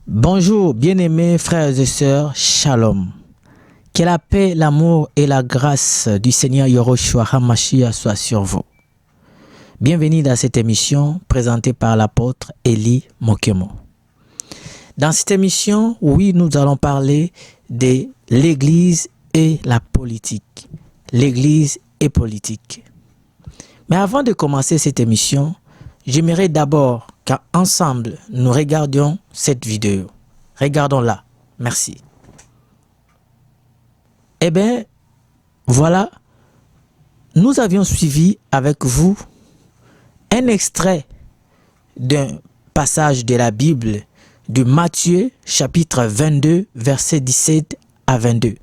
Bonjour, bien-aimés frères et sœurs, shalom. Que la paix, l'amour et la grâce du Seigneur Yahushua HaMashiach soient sur vous. Bienvenue dans cette émission présentée par l'apôtre Eli Mokemo. Dans cette émission, oui, nous allons parler de l'Église et la politique. L'Église et politique. Mais avant de commencer cette émission, j'aimerais d'abord qu'ensemble nous regardions cette vidéo. Regardons-la. Merci. Eh bien, voilà, nous avions suivi avec vous un extrait d'un passage de la Bible de Matthieu chapitre 22, versets 17 à 22.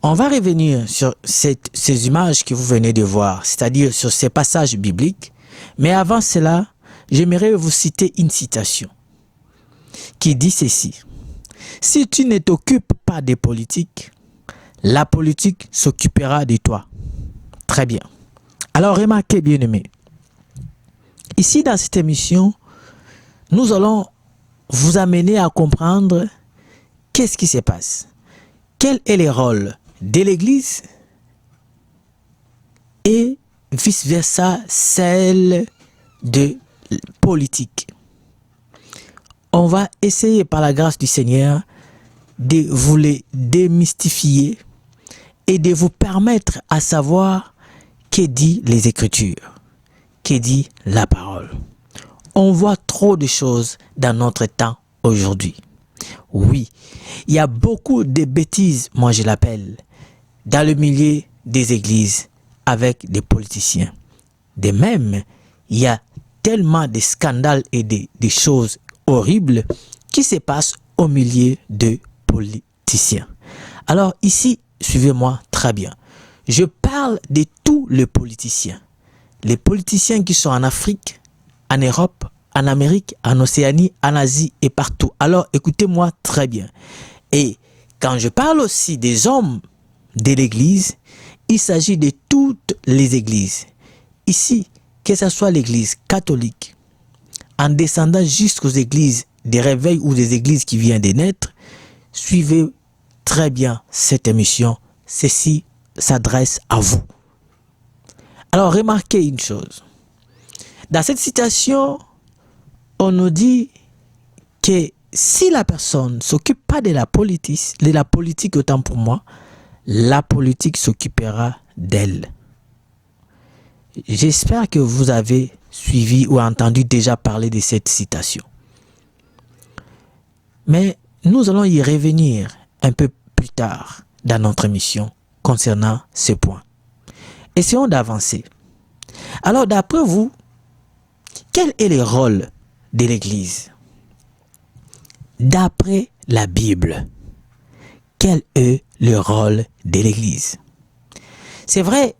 On va revenir sur ces images que vous venez de voir, c'est-à-dire sur ces passages bibliques. Mais avant cela, j'aimerais vous citer une citation qui dit ceci. Si tu ne t'occupes pas des politiques, la politique s'occupera de toi. Très bien. Alors remarquez bien aimé. Ici dans cette émission, nous allons vous amener à comprendre qu'est-ce qui se passe. Quel est le rôle de l'Église et vice-versa celle de politique. On va essayer par la grâce du Seigneur de vous les démystifier et de vous permettre à savoir que dit les Écritures, que dit la parole. On voit trop de choses dans notre temps aujourd'hui. Oui, il y a beaucoup de bêtises, moi je l'appelle, dans le milieu des églises avec des politiciens. De même, il y a tellement de scandales et de choses horribles qui se passent au milieu de politiciens. Alors ici, suivez-moi très bien. Je parle de tous les politiciens. Les politiciens qui sont en Afrique, en Europe, en Amérique, en Océanie, en Asie et partout. Alors écoutez-moi très bien. Et quand je parle aussi des hommes de l'Église, il s'agit de toutes les églises. Ici, que ce soit l'Église catholique, en descendant jusqu'aux églises des réveils ou des églises qui viennent de naître, suivez très bien cette émission. Ceci s'adresse à vous. Alors remarquez une chose. Dans cette citation, on nous dit que si la personne ne s'occupe pas de la politique autant pour moi, la politique s'occupera d'elle. J'espère que vous avez suivi ou entendu déjà parler de cette citation. Mais nous allons y revenir un peu plus tard dans notre émission concernant ce point. Essayons d'avancer. Alors d'après vous, quel est le rôle de l'Église? D'après la Bible, quel est le rôle de l'Église? C'est vrai,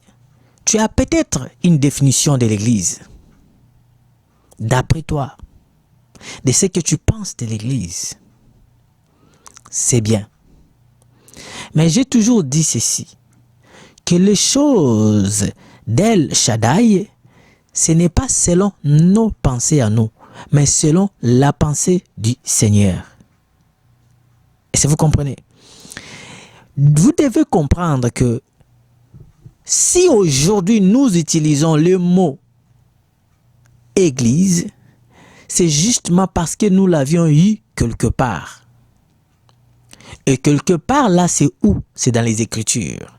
tu as peut-être une définition de l'Église. D'après toi, de ce que tu penses de l'Église, c'est bien. Mais j'ai toujours dit ceci, que les choses d'El Shaddai, ce n'est pas selon nos pensées à nous, mais selon la pensée du Seigneur. Est-ce que vous comprenez? Vous devez comprendre que si aujourd'hui nous utilisons le mot Église, c'est justement parce que nous l'avions eu quelque part. Et quelque part là, c'est où? C'est dans les Écritures.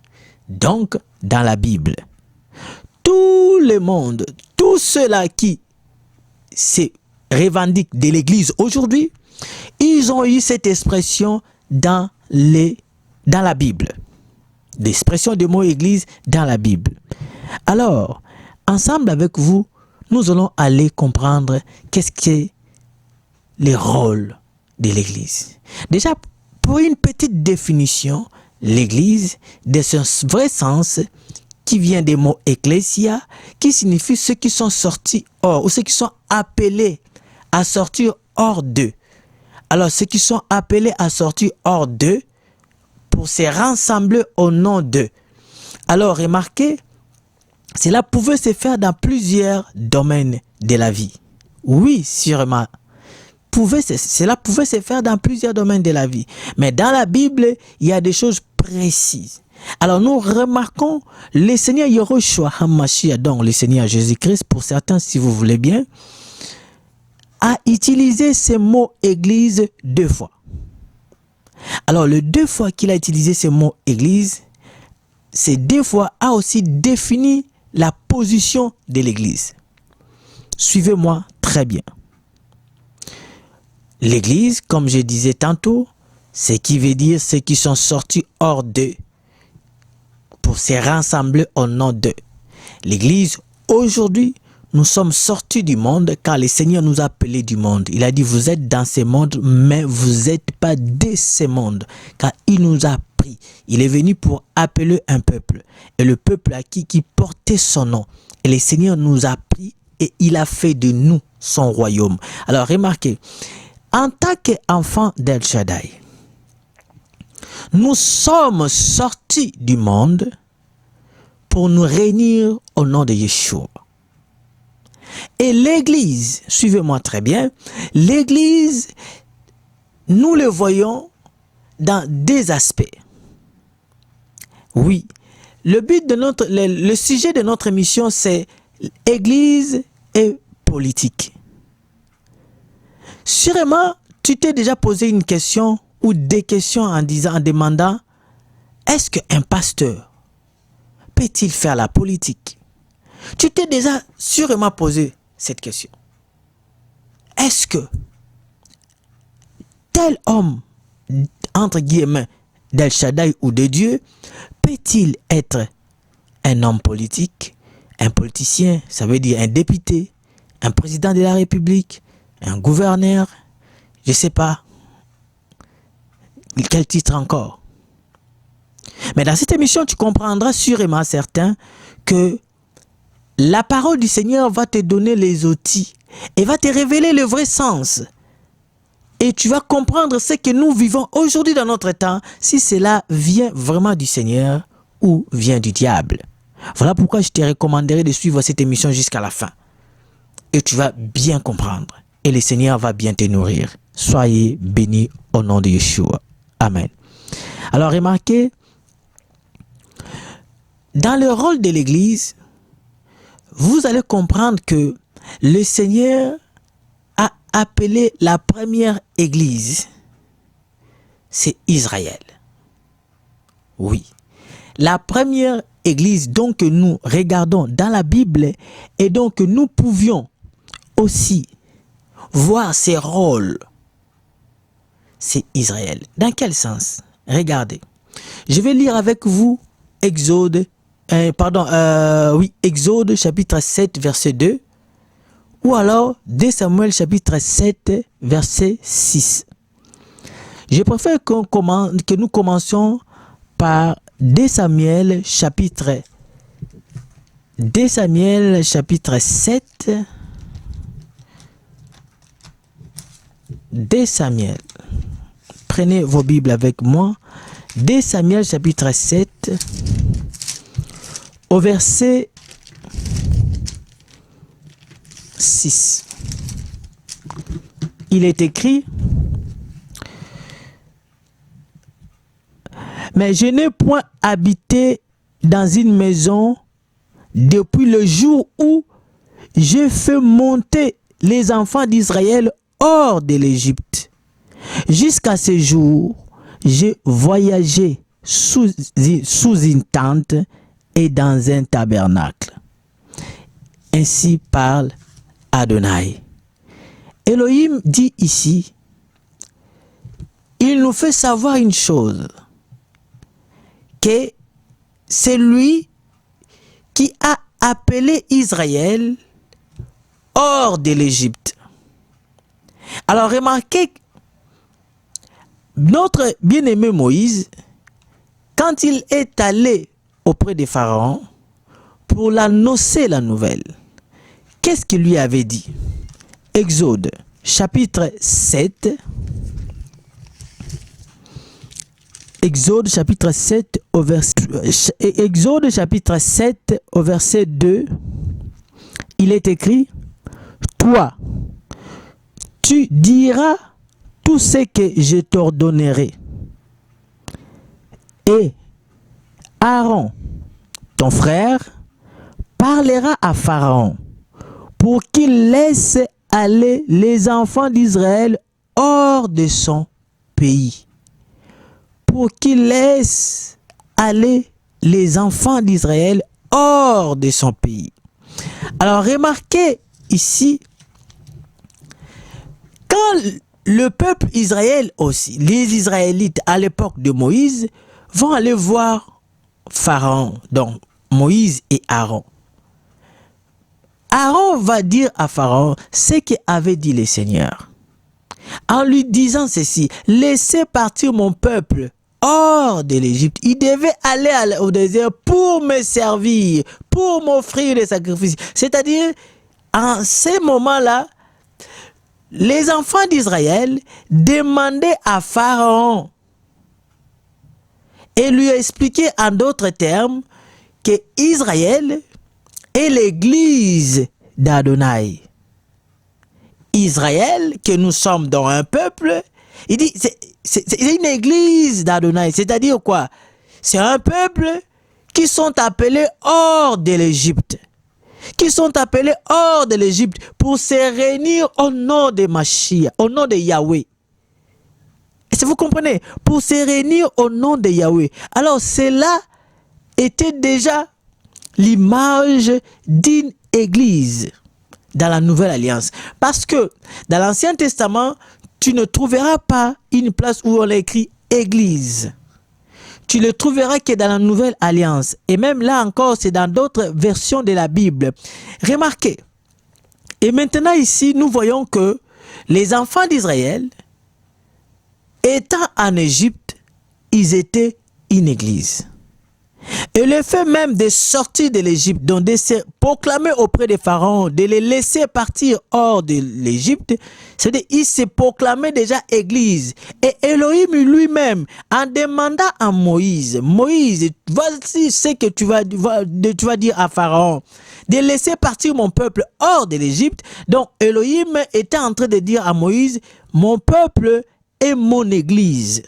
Donc, dans la Bible. Tout le monde, tous ceux-là qui se revendiquent de l'Église aujourd'hui, ils ont eu cette expression dans la Bible. L'expression du mot Église dans la Bible. Alors, ensemble avec vous, nous allons aller comprendre qu'est-ce qu'est le rôle de l'Église. Déjà, pour une petite définition, l'Église, de son vrai sens, qui vient des mots ecclésia, qui signifie ceux qui sont sortis hors, ou ceux qui sont appelés à sortir hors d'eux. Alors, ceux qui sont appelés à sortir hors d'eux, pour se rassembler au nom d'eux. Alors, remarquez, cela pouvait se faire dans plusieurs domaines de la vie. Oui, sûrement. cela pouvait se faire dans plusieurs domaines de la vie. Mais dans la Bible, il y a des choses précises. Alors nous remarquons le Seigneur Yahushua HaMashiach, donc le Seigneur Jésus-Christ, pour certains si vous voulez bien, a utilisé ce mot église 2 fois. Alors le 2 fois qu'il a utilisé ce mot église, ces 2 fois a aussi défini la position de l'église. Suivez-moi très bien. L'église, comme je disais tantôt, ce qui veut dire ceux qui sont sortis hors d'eux pour se rassembler au nom d'eux. L'église, aujourd'hui, nous sommes sortis du monde car le Seigneur nous a appelés du monde. Il a dit, vous êtes dans ce monde, mais vous n'êtes pas de ce monde, car il nous a pris. Il est venu pour appeler un peuple, et le peuple à qui portait son nom. Et le Seigneur nous a pris et il a fait de nous son royaume. Alors remarquez, en tant qu'enfants d'El Shaddai, nous sommes sortis du monde pour nous réunir au nom de Yeshua. Et l'église, suivez-moi très bien, l'église, nous le voyons dans 2 aspects. Oui, le sujet de notre émission, c'est église et politique. Sûrement, tu t'es déjà posé une question ou des questions en demandant, est-ce qu'un pasteur peut-il faire la politique? Tu t'es déjà sûrement posé cette question. Est-ce que tel homme, entre guillemets, d'El Shaddai ou de Dieu, peut-il être un homme politique, un politicien, ça veut dire un député, un président de la République, un gouverneur, je ne sais pas, quel titre encore. Mais dans cette émission, tu comprendras sûrement certain que la parole du Seigneur va te donner les outils et va te révéler le vrai sens. Et tu vas comprendre ce que nous vivons aujourd'hui dans notre temps, si cela vient vraiment du Seigneur ou vient du diable. Voilà pourquoi je te recommanderais de suivre cette émission jusqu'à la fin. Et tu vas bien comprendre. Et le Seigneur va bien te nourrir. Soyez bénis au nom de Yeshua. Amen. Alors remarquez, dans le rôle de l'Église, vous allez comprendre que le Seigneur a appelé la première Église, c'est Israël. Oui, la première Église donc que nous regardons dans la Bible et donc nous pouvions aussi voir ses rôles, c'est Israël. Dans quel sens? Regardez, je vais lire avec vous Exode chapitre 7 verset 2 ou alors 2 Samuel chapitre 7 verset 6. Je préfère que nous commencions par 2 Samuel chapitre 7. 2 Samuel. Prenez vos Bibles avec moi. 2 Samuel chapitre 7 au verset 6. Il est écrit: mais je n'ai point habité dans une maison depuis le jour où j'ai fait monter les enfants d'Israël hors de l'Égypte. Jusqu'à ce jour, j'ai voyagé sous une tente et dans un tabernacle. Ainsi parle Adonai. Elohim dit ici, il nous fait savoir une chose, que c'est lui qui a appelé Israël hors de l'Égypte. Alors remarquez, notre bien-aimé Moïse, quand il est allé auprès des pharaons pour l'annoncer la nouvelle, qu'est-ce qu'il lui avait dit? Exode chapitre 7. Exode chapitre 7 au verset 2. Il est écrit: toi, tu diras tout ce que je t'ordonnerai. Et Aaron, ton frère, parlera à Pharaon pour qu'il laisse aller les enfants d'Israël hors de son pays. Pour qu'il laisse aller les enfants d'Israël hors de son pays. Alors remarquez ici, quand le peuple Israël aussi, les Israélites à l'époque de Moïse, vont aller voir Pharaon, donc Moïse et Aaron. Aaron va dire à Pharaon ce qu'avait dit le Seigneur. En lui disant ceci, laissez partir mon peuple hors de l'Égypte. Il devait aller au désert pour me servir, pour m'offrir des sacrifices. C'est-à-dire, en ces moments-là, les enfants d'Israël demandaient à Pharaon et lui expliquaient en d'autres termes que Israël est l'église d'Adonai. Israël, que nous sommes dans un peuple, il dit, c'est une église d'Adonai. C'est-à-dire quoi? C'est un peuple qui sont appelés hors de l'Égypte. Qui sont appelés hors de l'Égypte pour se réunir au nom de Mashiach, au nom de Yahweh. Est-ce que vous comprenez? Pour se réunir au nom de Yahweh. Alors cela était déjà l'image d'une église dans la Nouvelle Alliance. Parce que dans l'Ancien Testament, tu ne trouveras pas une place où on écrit église. Tu le trouveras que dans la Nouvelle Alliance. Et même là encore, c'est dans d'autres versions de la Bible. Remarquez. Et maintenant ici, nous voyons que les enfants d'Israël, étant en Égypte, ils étaient une église. Et le fait même de sortir de l'Égypte, donc de se proclamer auprès des pharaons, de les laisser partir hors de l'Égypte, c'est-à-dire qu'il se proclamait déjà église. Et Elohim lui-même, en demandant à Moïse, Moïse, voici ce que tu vas dire à Pharaon, de laisser partir mon peuple hors de l'Égypte. Donc Elohim était en train de dire à Moïse, mon peuple est mon église.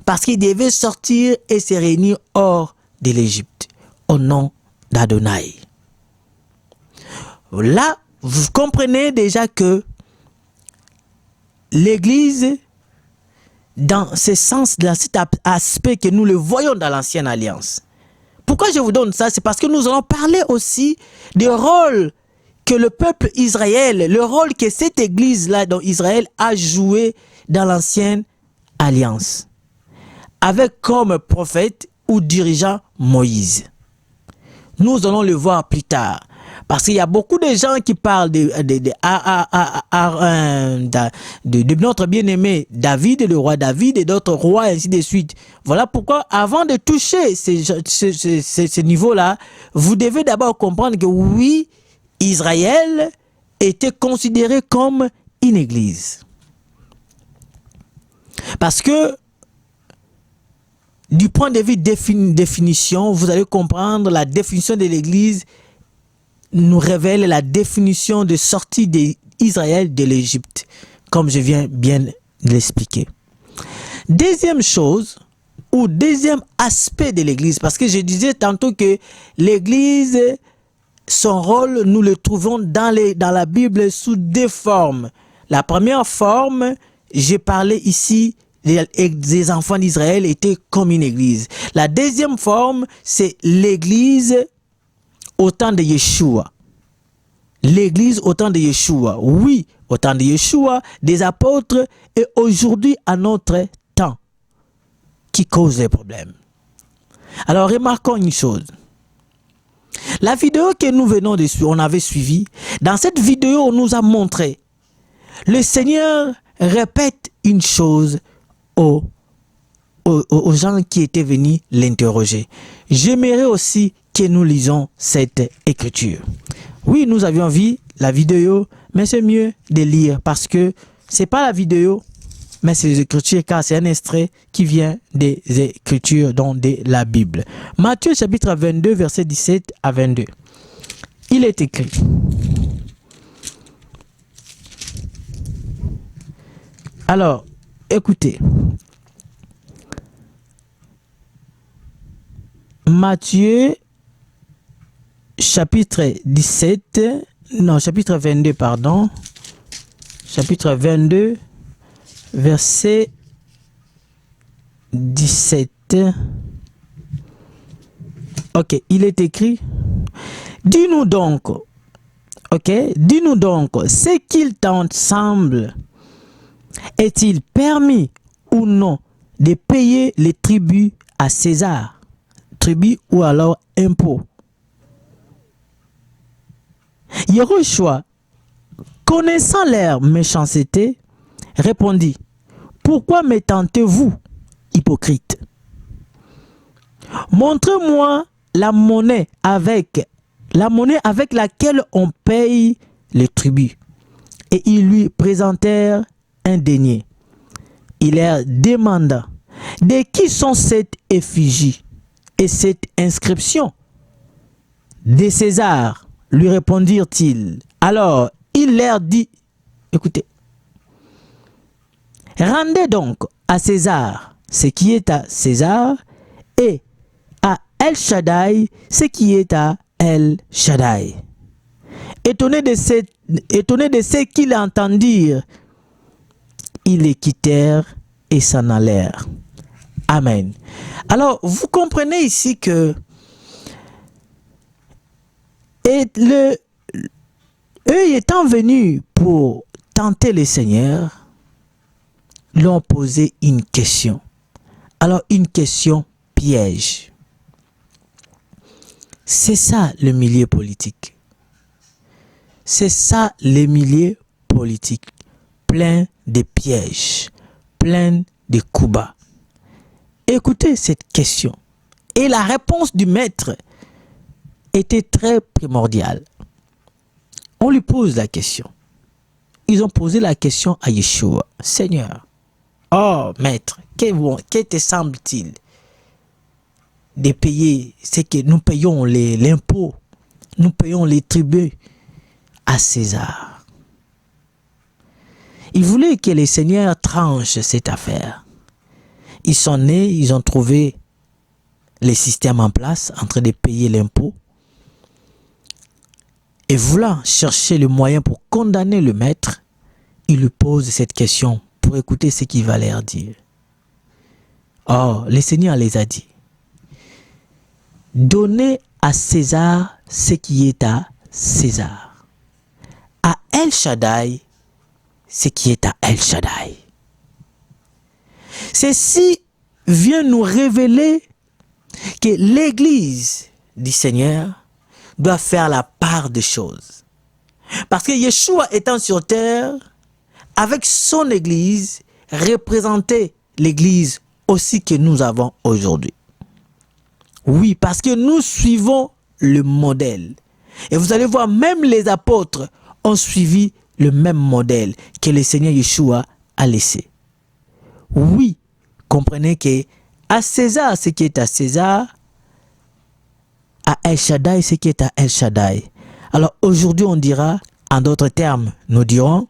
Parce qu'il devait sortir et se réunir hors de l'Égypte, au nom d'Adonai. Là, vous comprenez déjà que l'Église, dans ce sens, dans cet aspect que nous le voyons dans l'Ancienne Alliance. Pourquoi je vous donne ça? C'est parce que nous allons parler aussi du rôle que le peuple Israël, le rôle que cette Église-là dans Israël a joué dans l'Ancienne Alliance. Avec comme prophète ou dirigeant Moïse. Nous allons le voir plus tard. Parce qu'il y a beaucoup de gens qui parlent de notre bien-aimé David, le roi David et d'autres rois, et ainsi de suite. Voilà pourquoi, avant de toucher ce niveau-là, vous devez d'abord comprendre que oui, Israël était considéré comme une église. Parce que du point de vue définition, vous allez comprendre la définition de l'Église nous révèle la définition de sortie d'Israël de l'Égypte, comme je viens bien de l'expliquer. Deuxième chose, ou deuxième aspect de l'Église, parce que je disais tantôt que l'Église, son rôle, nous le trouvons dans la Bible sous deux formes. La première forme, j'ai parlé ici, les enfants d'Israël étaient comme une église. La deuxième forme, c'est l'église au temps de Yeshua. L'église au temps de Yeshua. Oui, au temps de Yeshua, des apôtres, et aujourd'hui à notre temps, qui cause les problèmes. Alors remarquons une chose. La vidéo que nous venons de suivre, on avait suivi, dans cette vidéo, on nous a montré, le Seigneur répète une chose aux gens qui étaient venus l'interroger. J'aimerais aussi que nous lisons cette écriture. Oui, nous avions vu la vidéo, mais c'est mieux de lire parce que c'est pas la vidéo, mais c'est les écritures, car c'est un extrait qui vient des écritures, donc de la Bible. Matthieu chapitre 22, verset 17 à 22. Il est écrit: Alors, écoutez. Matthieu, chapitre 17, non, chapitre 22, pardon. Chapitre 22, verset 17. Ok, il est écrit. Dis-nous donc, ok, dis-nous donc, ce qu'il t'en semble, est-il permis ou non de payer les tributs à César? Tribut ou alors impôt. Yahushua, connaissant leur méchanceté, répondit, pourquoi me tentez-vous, hypocrite? Montrez-moi la monnaie avec laquelle on paye le tribut. Et ils lui présentèrent un denier. Il leur demanda, de qui sont cette effigie et cette inscription? De César, lui répondirent-ils. Alors il leur dit, écoutez, rendez donc à César ce qui est à César et à El Shaddai ce qui est à El Shaddai. Étonné de ce qu'ils entendirent, ils les quittèrent et s'en allèrent. Amen. Alors, vous comprenez ici que eux étant venus pour tenter le Seigneur, l'ont posé une question. Alors, une question piège. C'est ça le milieu politique. C'est ça le milieu politique. Plein de pièges, plein de coups bas. Écoutez cette question. Et la réponse du maître était très primordiale. On lui pose la question. Ils ont posé la question à Yeshua. Seigneur, oh maître, que te semble-t-il de payer ce que nous payons l'impôt, nous payons les tributs à César? Ils voulaient que les seigneurs tranchent cette affaire. Ils sont nés, ils ont trouvé les systèmes en place, en train de payer l'impôt. Et voulant chercher le moyen pour condamner le maître, ils lui posent cette question pour écouter ce qu'il va leur dire. Or, le Seigneur les a dit, donnez à César ce qui est à César. À El Shaddai, ce qui est à El Shaddai. Ceci vient nous révéler que l'Église du Seigneur doit faire la part des choses. Parce que Yeshua étant sur terre, avec son Église, représentait l'Église aussi que nous avons aujourd'hui. Oui, parce que nous suivons le modèle. Et vous allez voir, même les apôtres ont suivi le même modèle que le Seigneur Yeshua a laissé. Oui, comprenez que à César ce qui est à César, à El Shaddai ce qui est à El Shaddai. Alors aujourd'hui on dira, en d'autres termes, nous dirons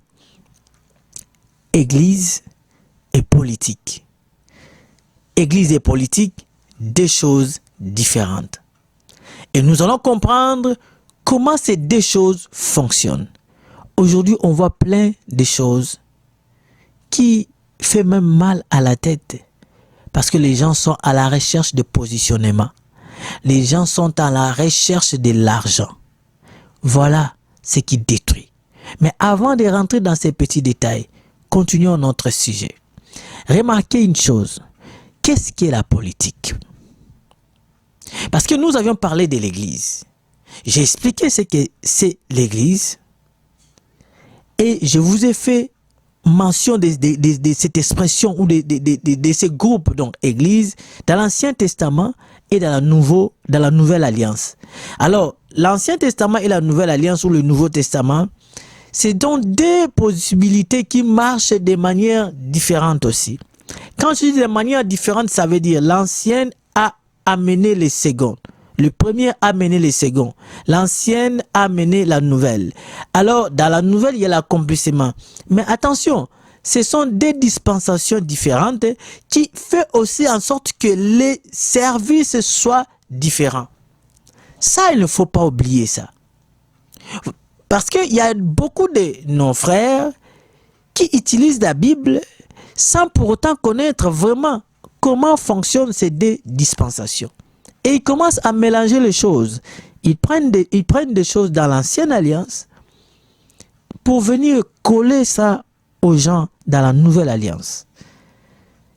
Église et politique. Église et politique, deux choses différentes. Et nous allons comprendre comment ces deux choses fonctionnent. Aujourd'hui, on voit plein de choses qui font même mal à la tête. Parce que les gens sont à la recherche de positionnement. Les gens sont à la recherche de l'argent. Voilà ce qui détruit. Mais avant de rentrer dans ces petits détails, continuons notre sujet. Remarquez une chose. Qu'est-ce qu'est la politique? Parce que nous avions parlé de l'Église. J'ai expliqué ce que c'est l'Église. Et je vous ai fait mention de cette expression ou de ces groupes, donc Église, dans l'Ancien Testament et dans la Nouvelle Alliance. Alors, l'Ancien Testament et la Nouvelle Alliance ou le Nouveau Testament, c'est donc deux possibilités qui marchent de manière différente aussi. Quand je dis de manière différente, ça veut dire l'ancienne a amené les secondes. Le premier a amené les seconds. L'ancienne a amené la nouvelle. Alors, dans la nouvelle, il y a l'accomplissement. Mais attention, ce sont des dispensations différentes qui font aussi en sorte que les services soient différents. Ça, il ne faut pas oublier ça. Parce qu'il y a beaucoup de nos frères qui utilisent la Bible sans pour autant connaître vraiment comment fonctionnent ces deux dispensations. Et ils commencent à mélanger les choses. Ils prennent des choses dans l'ancienne alliance pour venir coller ça aux gens dans la nouvelle alliance.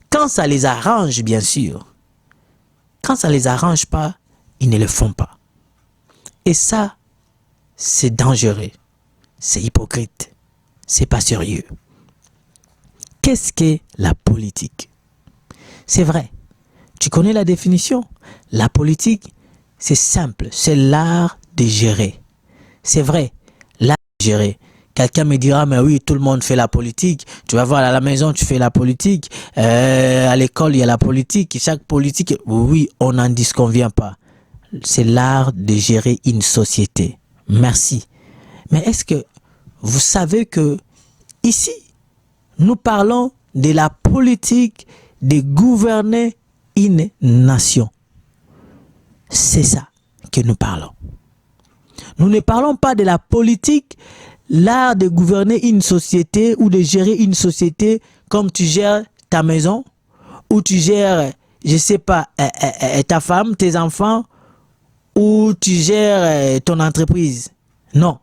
Quand ça les arrange, bien sûr. Quand ça les arrange pas, ils ne le font pas. Et ça, c'est dangereux. C'est hypocrite. C'est pas sérieux. Qu'est-ce qu'est la politique? C'est vrai. Tu connais la définition? La politique, c'est simple. C'est l'art de gérer. C'est vrai. L'art de gérer. Quelqu'un me dira, mais oui, tout le monde fait la politique. Tu vas voir à la maison, tu fais la politique. À l'école, il y a la politique. Chaque politique, oui, on n'en disconvient pas. C'est l'art de gérer une société. Merci. Mais est-ce que vous savez que ici, nous parlons de la politique de gouverner une nation. C'est ça que nous parlons. Nous ne parlons pas de la politique, l'art de gouverner une société ou de gérer une société comme tu gères ta maison ou tu gères, je ne sais pas, ta femme, tes enfants ou tu gères ton entreprise. Non,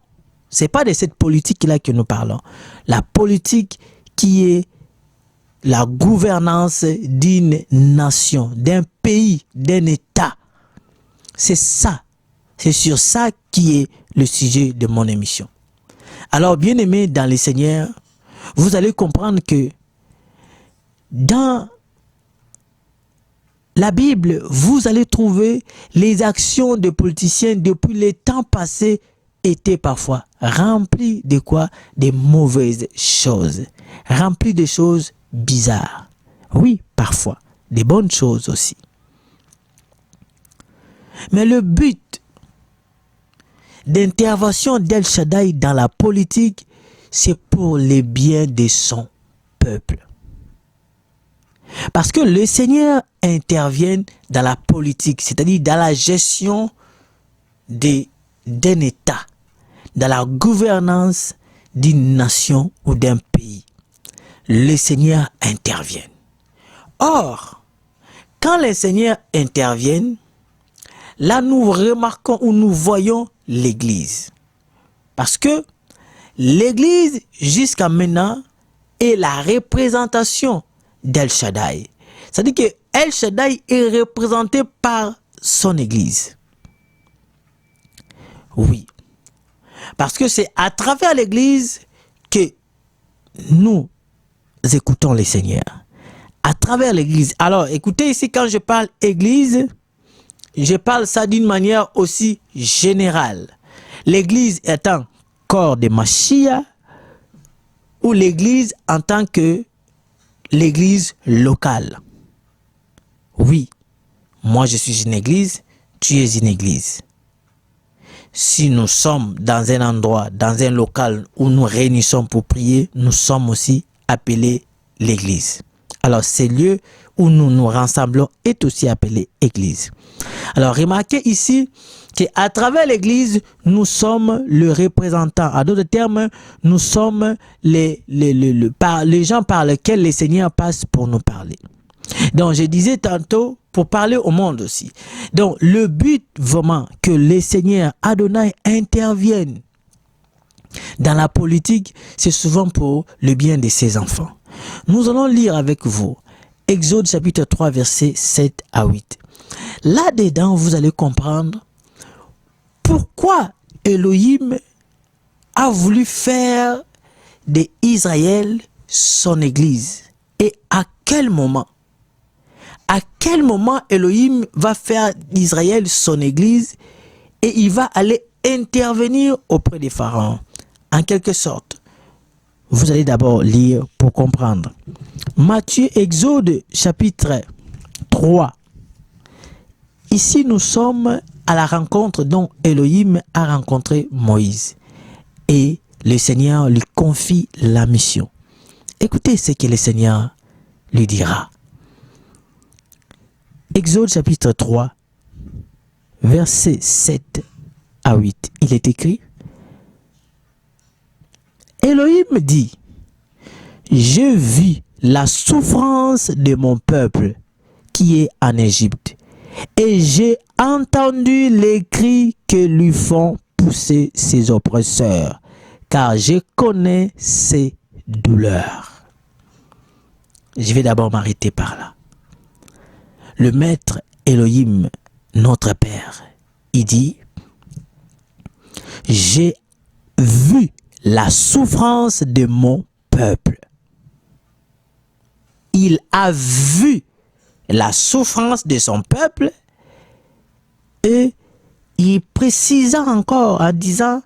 ce n'est pas de cette politique-là que nous parlons. La politique qui est la gouvernance d'une nation, d'un pays, d'un État. C'est ça. C'est sur ça qui est le sujet de mon émission. Alors, bien-aimés dans le Seigneur, vous allez comprendre que dans la Bible, vous allez trouver les actions de politiciens depuis les temps passés étaient parfois remplies de quoi? Des mauvaises choses. Remplies de choses bizarres. Oui, parfois. Des bonnes choses aussi. Mais le but d'intervention d'El Shaddai dans la politique, c'est pour le bien de son peuple. Parce que le Seigneur intervient dans la politique, c'est-à-dire dans la gestion d'un État, dans la gouvernance d'une nation ou d'un pays. Le Seigneur intervient. Or, quand le Seigneur intervient, là nous remarquons ou nous voyons l'Église. Parce que l'Église, jusqu'à maintenant, est la représentation d'El Shaddai. C'est-à-dire que El Shaddai est représenté par son Église. Oui. Parce que c'est à travers l'Église que nous écoutons le Seigneur. À travers l'Église. Alors, écoutez ici, quand je parle Église, je parle ça d'une manière aussi générale. L'Église étant corps de Mashiach ou l'Église en tant que l'Église locale. Oui, moi je suis une Église, tu es une Église. Si nous sommes dans un endroit, dans un local où nous réunissons pour prier, nous sommes aussi appelés l'Église. Alors, ce lieu où nous nous rassemblons est aussi appelé Église. Alors, remarquez ici qu'à travers l'Église, nous sommes le représentant. En d'autres termes, nous sommes les gens par lesquels le Seigneur passe pour nous parler. Donc, je disais tantôt, pour parler au monde aussi. Donc, le but vraiment que le Seigneur Adonai intervienne dans la politique, c'est souvent pour le bien de ses enfants. Nous allons lire avec vous Exode chapitre 3, versets 7 à 8. Là-dedans, vous allez comprendre pourquoi Elohim a voulu faire d'Israël son église et à quel moment. À quel moment Elohim va faire d'Israël son église et il va aller intervenir auprès des pharaons. En quelque sorte, vous allez d'abord lire pour comprendre. Matthieu, Exode, chapitre 3. Ici, nous sommes à la rencontre dont Elohim a rencontré Moïse. Et le Seigneur lui confie la mission. Écoutez ce que le Seigneur lui dira. Exode chapitre 3, versets 7 à 8. Il est écrit: Elohim dit, j'ai vu la souffrance de mon peuple qui est en Égypte, et j'ai entendu les cris que lui font pousser ses oppresseurs, car je connais ses douleurs. Je vais d'abord m'arrêter par là. Le maître Elohim, notre Père, il dit, j'ai vu la souffrance de mon peuple. Il a vu la souffrance de son peuple et il précisa encore en disant,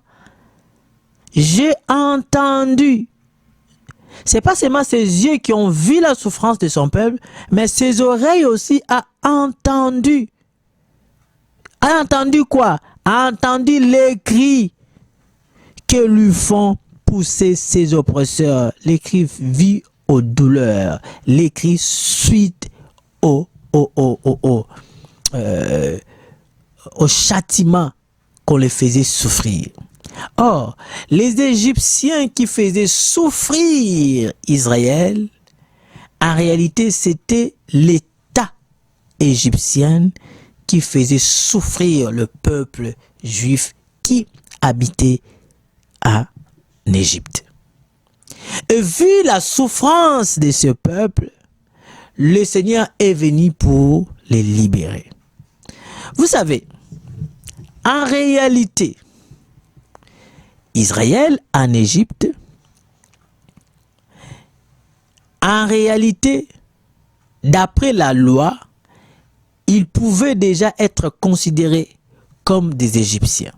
j'ai entendu. C'est pas seulement ses yeux qui ont vu la souffrance de son peuple, mais ses oreilles aussi a entendu. A entendu quoi? A entendu les cris que lui font pousser ses oppresseurs. Les cris vus aux douleurs. Les cris suite au châtiment qu'on les faisait souffrir. Or, les Égyptiens qui faisaient souffrir Israël, en réalité, c'était l'État égyptien qui faisait souffrir le peuple juif qui habitait en Égypte. Et vu la souffrance de ce peuple, le Seigneur est venu pour les libérer. Vous savez, en réalité, Israël en Égypte, en réalité, d'après la loi, ils pouvaient déjà être considérés comme des Égyptiens.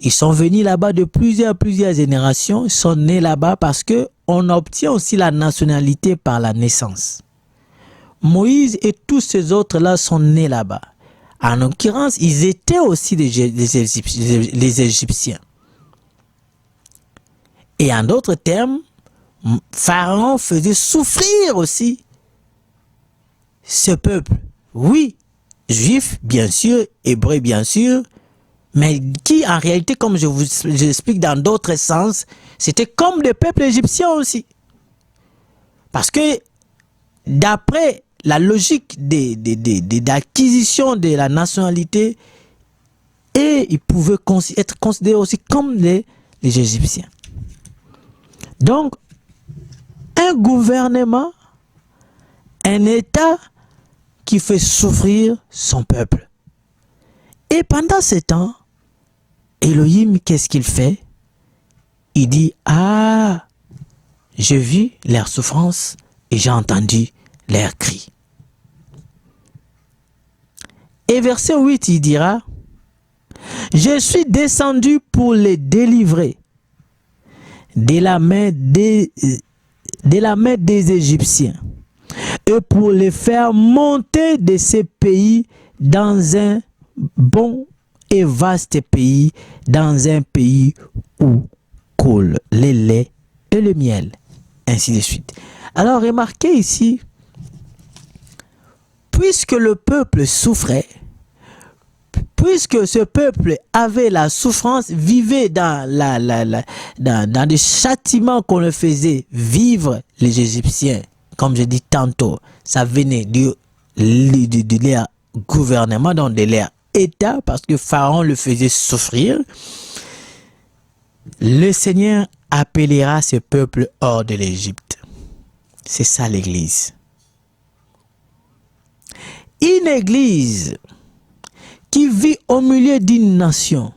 Ils sont venus là-bas de plusieurs générations, ils sont nés là-bas parce qu'on obtient aussi la nationalité par la naissance. Moïse et tous ces autres-là sont nés là-bas. En l'occurrence, ils étaient aussi les Égyptiens. Et en d'autres termes, Pharaon faisait souffrir aussi ce peuple. Oui, juif, bien sûr, hébreu, bien sûr, mais qui en réalité, comme je vous explique dans d'autres sens, c'était comme des peuples égyptiens aussi. Parce que d'après la logique d'acquisition de la nationalité, et ils pouvaient être considérés aussi comme les Égyptiens. Donc, un gouvernement, un État qui fait souffrir son peuple. Et pendant ce temps, Elohim, qu'est-ce qu'il fait? Il dit, ah, j'ai vu leur souffrance et j'ai entendu leurs cris. Et verset 8, il dira, je suis descendu pour les délivrer de la main des Égyptiens et pour les faire monter de ces pays dans un bon et vaste pays, dans un pays où coule le lait et le miel, ainsi de suite. Alors remarquez ici, puisque le peuple souffrait, puisque ce peuple avait la souffrance, vivait dans des châtiments qu'on le faisait vivre les Égyptiens, comme je dis tantôt, ça venait de leur gouvernement, donc de leur État, parce que Pharaon le faisait souffrir. Le Seigneur appellera ce peuple hors de l'Égypte. C'est ça l'Église. Une Église qui vit au milieu d'une nation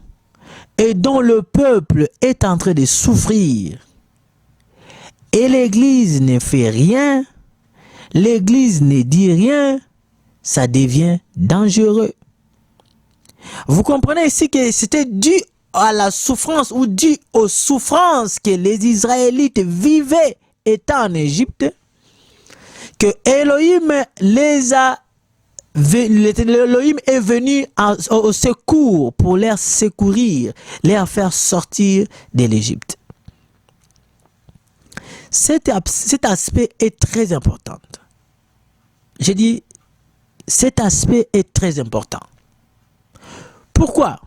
et dont le peuple est en train de souffrir, et l'Église ne fait rien, l'Église ne dit rien, ça devient dangereux. Vous comprenez ici que c'était dû à la souffrance ou dû aux souffrances que les Israélites vivaient étant en Égypte, que Elohim Elohim est venu au secours pour les secourir, les faire sortir de l'Égypte. Cet aspect est très important. J'ai dit, cet aspect est très important. Pourquoi?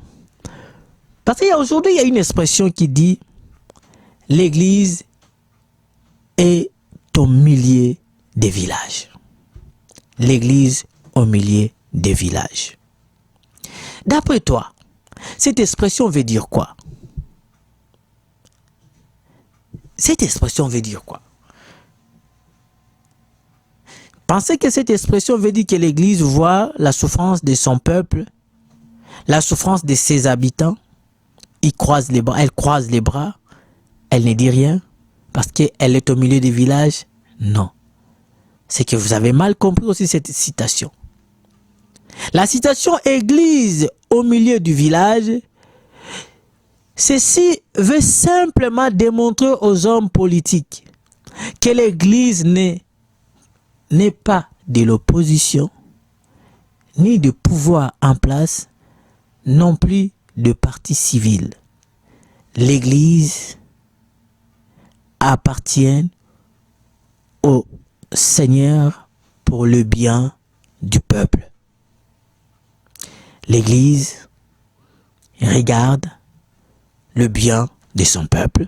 Parce qu'aujourd'hui, il y a une expression qui dit l'église est au milieu des villages. L'église au milieu des villages. D'après toi, cette expression veut dire quoi? Cette expression veut dire quoi? Pensez que cette expression veut dire que l'église voit la souffrance de son peuple, la souffrance de ses habitants. Elle croise les bras, elle ne dit rien parce qu'elle est au milieu des villages. Non. C'est que vous avez mal compris aussi cette citation. La citation église au milieu du village, ceci veut simplement démontrer aux hommes politiques que l'église n'est pas de l'opposition, ni de pouvoir en place, non plus de parti civil. L'église appartient au Seigneur pour le bien du peuple. L'église regarde le bien de son peuple.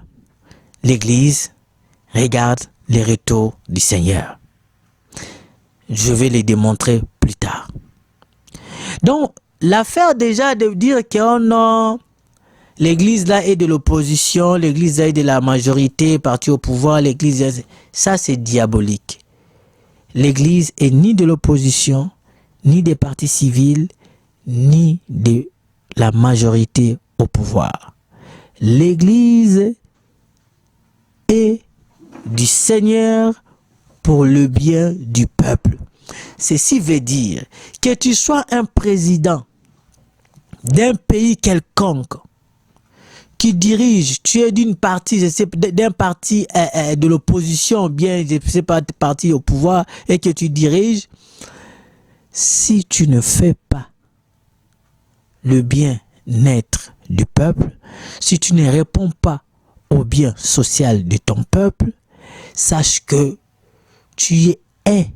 L'église regarde les retours du Seigneur. Je vais les démontrer plus tard. Donc, l'affaire déjà de dire que non, l'église là est de l'opposition, l'église là est de la majorité, parti au pouvoir, l'église, ça c'est diabolique. L'église est ni de l'opposition, ni des partis civils, ni de la majorité au pouvoir. L'église est du Seigneur pour le bien du peuple. Ceci veut dire que tu sois un président d'un pays quelconque qui dirige, tu es d'un parti de l'opposition, bien je sais pas, parti au pouvoir et que tu diriges, si tu ne fais pas le bien-être du peuple, si tu ne réponds pas au bien social de ton peuple, sache que tu es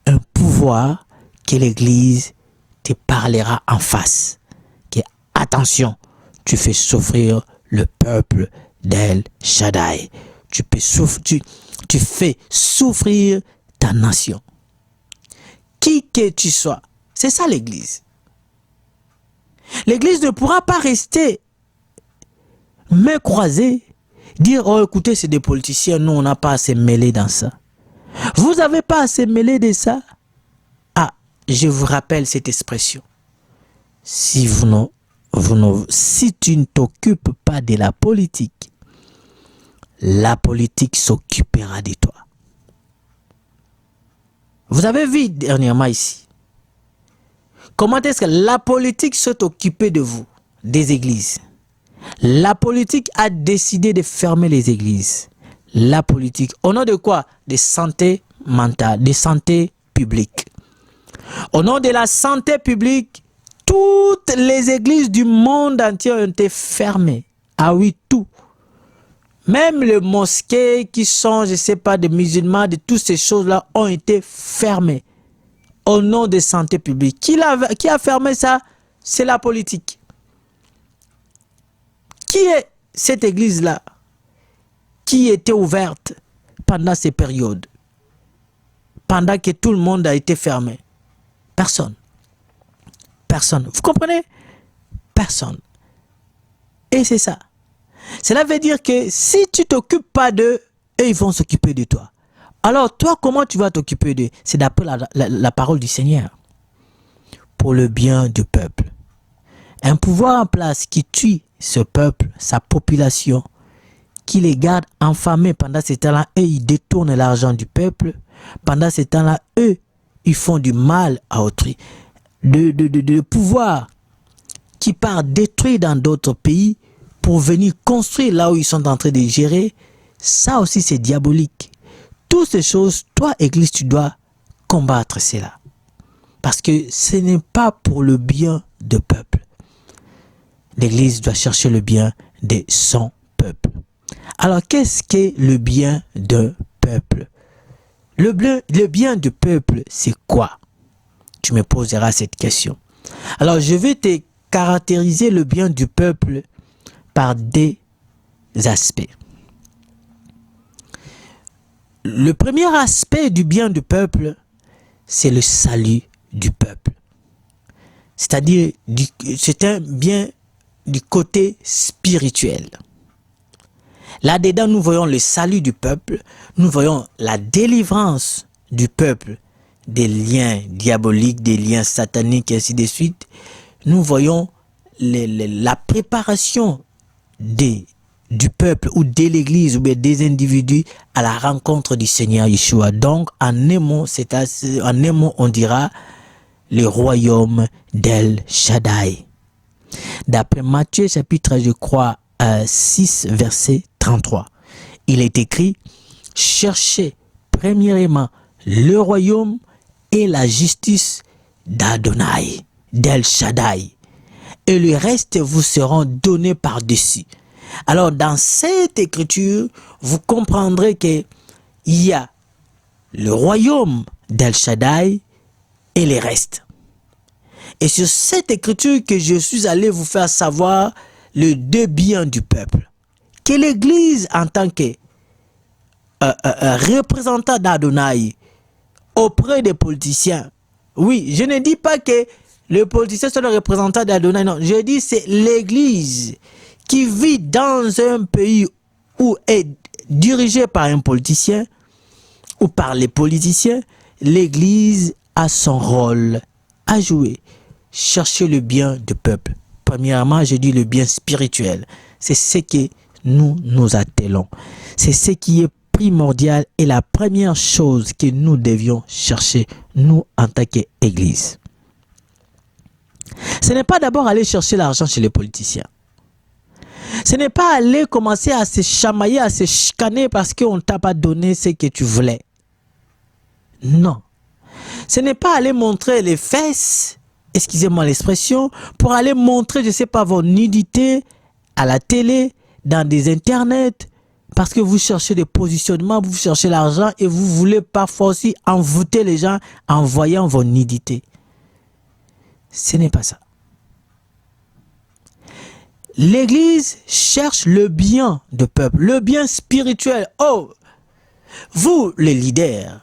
un pouvoir que l'Église te parlera en face. Que, attention, tu fais souffrir le peuple d'El Shaddai. Tu fais souffrir ta nation. Qui que tu sois, c'est ça l'Église. L'Église ne pourra pas rester mains croisées, dire oh écoutez c'est des politiciens, nous on n'a pas à se mêler dans ça. Vous n'avez pas à se mêler de ça. Ah, je vous rappelle cette expression. Si tu ne t'occupes pas de la politique s'occupera de toi. Vous avez vu dernièrement ici, comment est-ce que la politique s'est occupée de vous, des églises. La politique a décidé de fermer les églises. La politique, au nom de quoi? De santé mentale, de santé publique. Au nom de la santé publique, toutes les églises du monde entier ont été fermées. Ah oui, tout. Même les mosquées qui sont, je ne sais pas, des musulmans, de toutes ces choses-là ont été fermées. Au nom de santé publique. Qui a fermé ça? C'est la politique. Qui est cette église-là qui était ouverte pendant ces périodes? Pendant que tout le monde a été fermé? Personne. Personne. Vous comprenez? Personne. Et c'est ça. Cela veut dire que si tu ne t'occupes pas d'eux, eux, ils vont s'occuper de toi. Alors, toi, comment tu vas t'occuper d'eux? C'est d'après la parole du Seigneur. Pour le bien du peuple. Un pouvoir en place qui tue ce peuple, sa population, qui les garde enfamés pendant ce temps-là, eux, ils détournent l'argent du peuple. Pendant ce temps-là, eux, ils font du mal à autrui. De pouvoir qui part détruire dans d'autres pays pour venir construire là où ils sont en train de gérer, ça aussi c'est diabolique. Toutes ces choses, toi, Église, tu dois combattre cela. Parce que ce n'est pas pour le bien du peuple. L'Église doit chercher le bien de son peuple. Alors, qu'est-ce qu'est le bien d'un peuple? Le bien du peuple, c'est quoi? Tu me poseras cette question. Alors, je vais te caractériser le bien du peuple par des aspects. Le premier aspect du bien du peuple, c'est le salut du peuple. C'est-à-dire, c'est un bien du côté spirituel. Là-dedans, nous voyons le salut du peuple, nous voyons la délivrance du peuple des liens diaboliques, des liens sataniques, et ainsi de suite. Nous voyons la préparation du peuple ou de l'église ou des individus à la rencontre du Seigneur Yeshua. Donc, en un mot, on dira le royaume d'El Shaddai. D'après Matthieu chapitre, je crois, 6, verset 33. Il est écrit, cherchez premièrement le royaume et la justice d'Adonai, d'El Shaddai, et le reste vous seront donnés par-dessus. Alors, dans cette écriture, vous comprendrez qu'il y a le royaume d'El Shaddai et les restes. Et sur cette écriture que je suis allé vous faire savoir les deux biens du peuple. Que l'Église, en tant que représentant d'Adonai auprès des politiciens, oui, je ne dis pas que le politicien soit le représentant d'Adonai, non, je dis c'est l'Église qui vit dans un pays où est dirigé par un politicien ou par les politiciens. L'Église a son rôle à jouer. Chercher le bien du peuple. Premièrement, je dis le bien spirituel. C'est ce que nous attelons. C'est ce qui est primordial et la première chose que nous devions chercher, nous, en tant qu'Église. Ce n'est pas d'abord aller chercher l'argent chez les politiciens. Ce n'est pas aller commencer à se chamailler, à se chicaner parce qu'on ne t'a pas donné ce que tu voulais. Non. Ce n'est pas aller montrer les fesses, excusez-moi l'expression, pour aller montrer, je ne sais pas, vos nudités à la télé, dans des internets, parce que vous cherchez des positionnements, vous cherchez l'argent et vous voulez parfois aussi envoûter les gens en voyant vos nudités. Ce n'est pas ça. L'Église cherche le bien du peuple, le bien spirituel. Oh, vous, les leaders,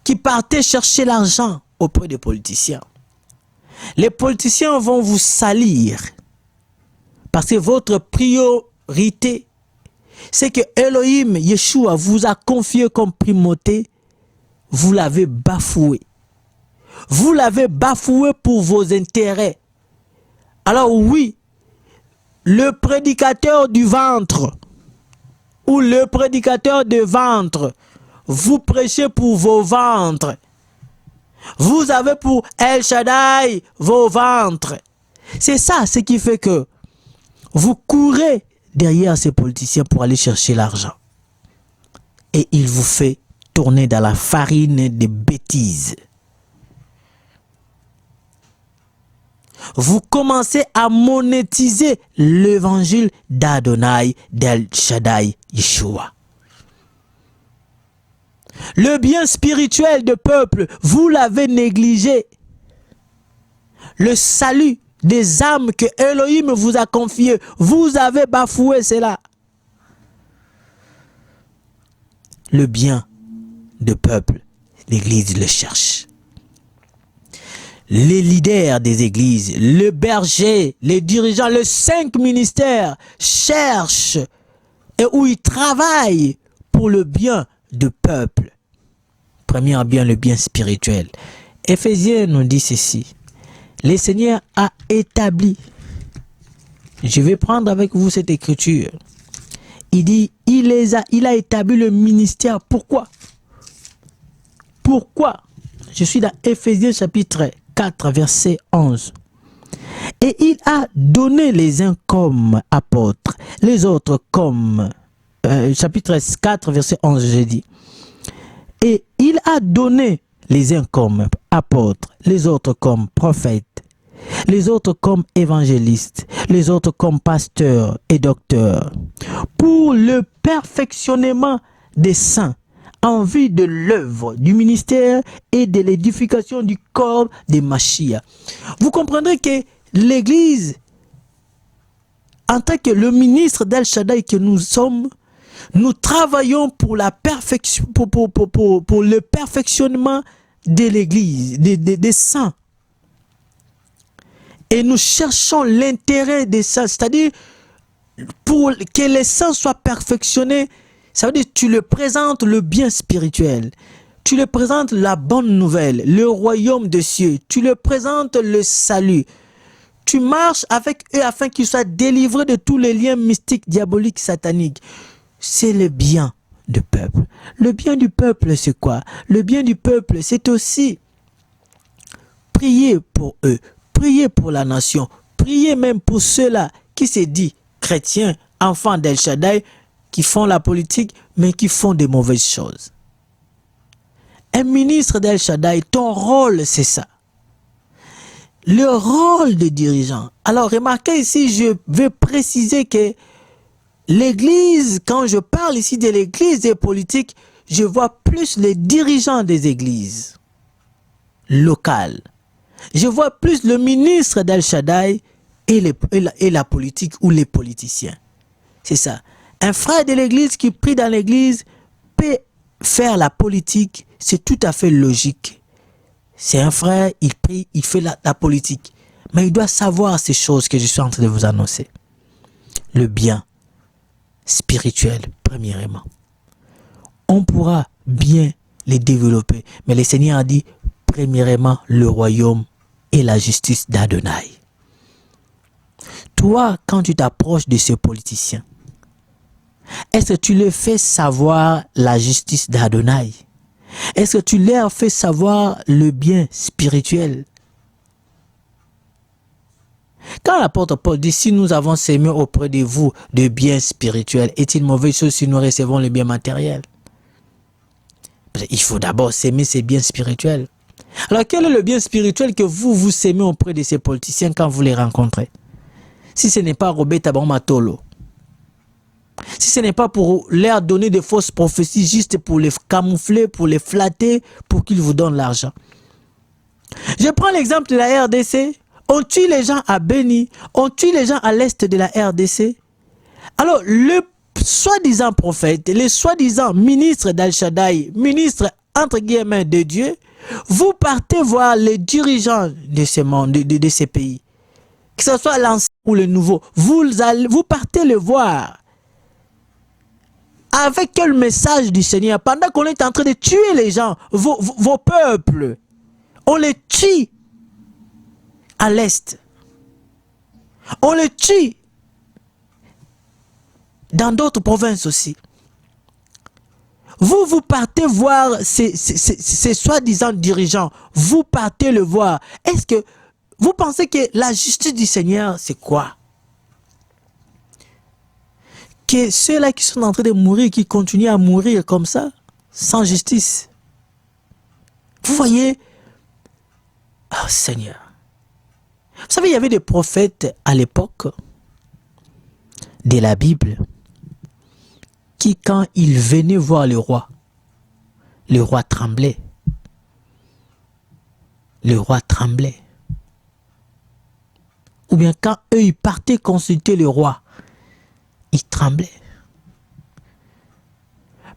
qui partez chercher l'argent auprès des politiciens. Les politiciens vont vous salir parce que votre priorité, c'est que Elohim, Yeshua, vous a confié comme primauté, vous l'avez bafoué. Vous l'avez bafoué pour vos intérêts. Alors oui, le prédicateur du ventre ou le prédicateur de ventre, vous prêchez pour vos ventres. Vous avez pour El Shaddai vos ventres. C'est ça ce qui fait que vous courez derrière ces politiciens pour aller chercher l'argent. Et il vous fait tourner dans la farine des bêtises. Vous commencez à monétiser l'évangile d'Adonai, d'El Shaddai, Yeshua. Le bien spirituel du peuple, vous l'avez négligé. Le salut des âmes que Elohim vous a confié, vous avez bafoué cela. Le bien du peuple, l'Église le cherche. Les leaders des églises, le berger, les dirigeants, les 5 ministères cherchent et où ils travaillent pour le bien du peuple. Premier bien, le bien spirituel. Éphésiens nous dit ceci. Le Seigneur a établi. Je vais prendre avec vous cette écriture. Il dit, il a établi le ministère. Pourquoi? Pourquoi? Je suis dans Éphésiens chapitre 4, verset 11. Et il a donné les uns comme apôtres, les autres comme... chapitre 4, verset 11, j'ai dit. Et il a donné les uns comme apôtres, les autres comme prophètes, les autres comme évangélistes, les autres comme pasteurs et docteurs, pour le perfectionnement des saints, en vue de l'œuvre du ministère et de l'édification du corps des Mashiach. Vous comprendrez que l'Église, en tant que le ministre d'El Shaddai que nous sommes, nous travaillons pour la perfection, pour le perfectionnement de l'Église, des saints. Et nous cherchons l'intérêt des saints, c'est-à-dire pour que les saints soient perfectionnés. Ça veut dire que tu leur présentes le bien spirituel, tu leur présentes la bonne nouvelle, le royaume des cieux, tu leur présentes le salut. Tu marches avec eux afin qu'ils soient délivrés de tous les liens mystiques, diaboliques, sataniques. C'est le bien du peuple. Le bien du peuple, c'est quoi? Le bien du peuple, c'est aussi prier pour eux, prier pour la nation, prier même pour ceux-là qui se disent chrétiens, enfants d'El Shaddai, qui font la politique, mais qui font de mauvaises choses. Un ministre d'El Shaddai, ton rôle, c'est ça. Le rôle de dirigeant. Alors, remarquez ici, je vais préciser que l'Église, quand je parle ici de l'Église des politiques, je vois plus les dirigeants des églises locales. Je vois plus le ministre d'El Shaddai et la politique ou les politiciens. C'est ça. Un frère de l'Église qui prie dans l'Église peut faire la politique, c'est tout à fait logique. C'est un frère, il prie, il fait la politique. Mais il doit savoir ces choses que je suis en train de vous annoncer. Le bien spirituel, premièrement. On pourra bien les développer. Mais le Seigneur a dit, premièrement, le royaume et la justice d'Adonai. Toi, quand tu t'approches de ce politicien, est-ce que tu leur fais savoir la justice d'Adonai? Est-ce que tu leur fais savoir le bien spirituel? Quand l'apôtre Paul dit, si nous avons sémé auprès de vous de biens spirituels, est-il mauvaise chose si nous recevons le bien matériel? Il faut d'abord s'aimer ces biens spirituels. Alors quel est le bien spirituel que vous sémez auprès de ces politiciens quand vous les rencontrez? Si ce n'est pas Robert Tabamatolo, si ce n'est pas pour leur donner des fausses prophéties juste pour les camoufler, pour les flatter, pour qu'ils vous donnent l'argent. Je prends l'exemple de la RDC. On tue les gens à Beni, on tue les gens à l'est de la RDC. Alors, le soi-disant prophète, le soi-disant ministre d'Al Shaddai, ministre entre guillemets de Dieu, vous partez voir les dirigeants de ce monde, de ces pays, que ce soit l'ancien ou le nouveau, vous partez le voir. Avec quel message du Seigneur? Pendant qu'on est en train de tuer les gens, vos peuples, on les tue à l'est. On les tue dans d'autres provinces aussi. Vous partez voir ces soi-disant dirigeants. Vous partez le voir. Est-ce que vous pensez que la justice du Seigneur, c'est quoi? Que ceux-là qui sont en train de mourir, qui continuent à mourir comme ça, sans justice. Vous voyez? Oh Seigneur. Vous savez, il y avait des prophètes à l'époque de la Bible qui, quand ils venaient voir le roi tremblait. Le roi tremblait. Ou bien quand eux, ils partaient consulter le roi, ils tremblaient.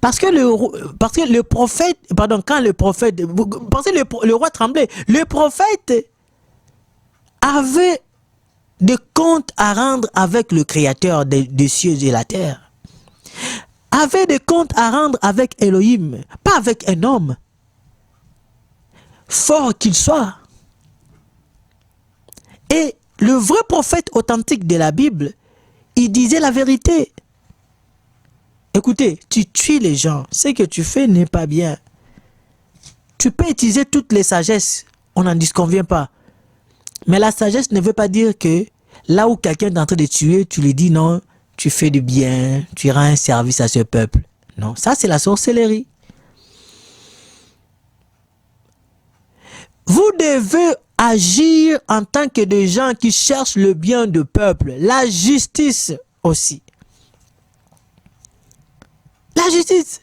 Parce que le prophète, pardon, quand le prophète, pensez le roi tremblait. Le prophète avait des comptes à rendre avec le Créateur des cieux et la terre. Avait des comptes à rendre avec Elohim, pas avec un homme, fort qu'il soit. Et le vrai prophète authentique de la Bible, il disait la vérité. Écoutez, tu tues les gens, ce que tu fais n'est pas bien. Tu peux utiliser toutes les sagesses, on n'en disconvient pas. Mais la sagesse ne veut pas dire que là où quelqu'un est en train de tuer, tu lui dis non, tu fais du bien, tu rends un service à ce peuple. Non, ça c'est la sorcellerie. Vous devez agir en tant que des gens qui cherchent le bien du peuple, la justice aussi. La justice.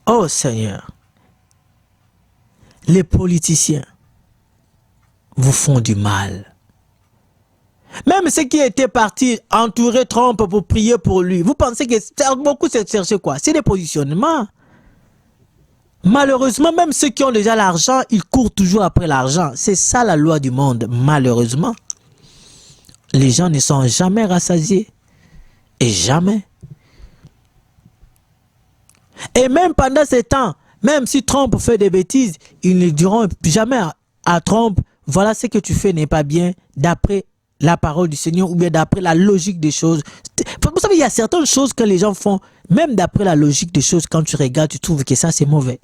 Oh Seigneur, les politiciens vous font du mal. Même ceux qui étaient partis entourer Trump pour prier pour lui, vous pensez que beaucoup se chercher quoi? C'est des positionnements. Malheureusement, même ceux qui ont déjà l'argent, ils courent toujours après l'argent. C'est ça la loi du monde, malheureusement. Les gens ne sont jamais rassasiés. Et jamais. Et même pendant ces temps, même si Trump fait des bêtises, ils ne diront jamais à Trump, voilà ce que tu fais n'est pas bien d'après la parole du Seigneur ou bien d'après la logique des choses. Vous savez, il y a certaines choses que les gens font, même d'après la logique des choses, quand tu regardes, tu trouves que ça c'est mauvais.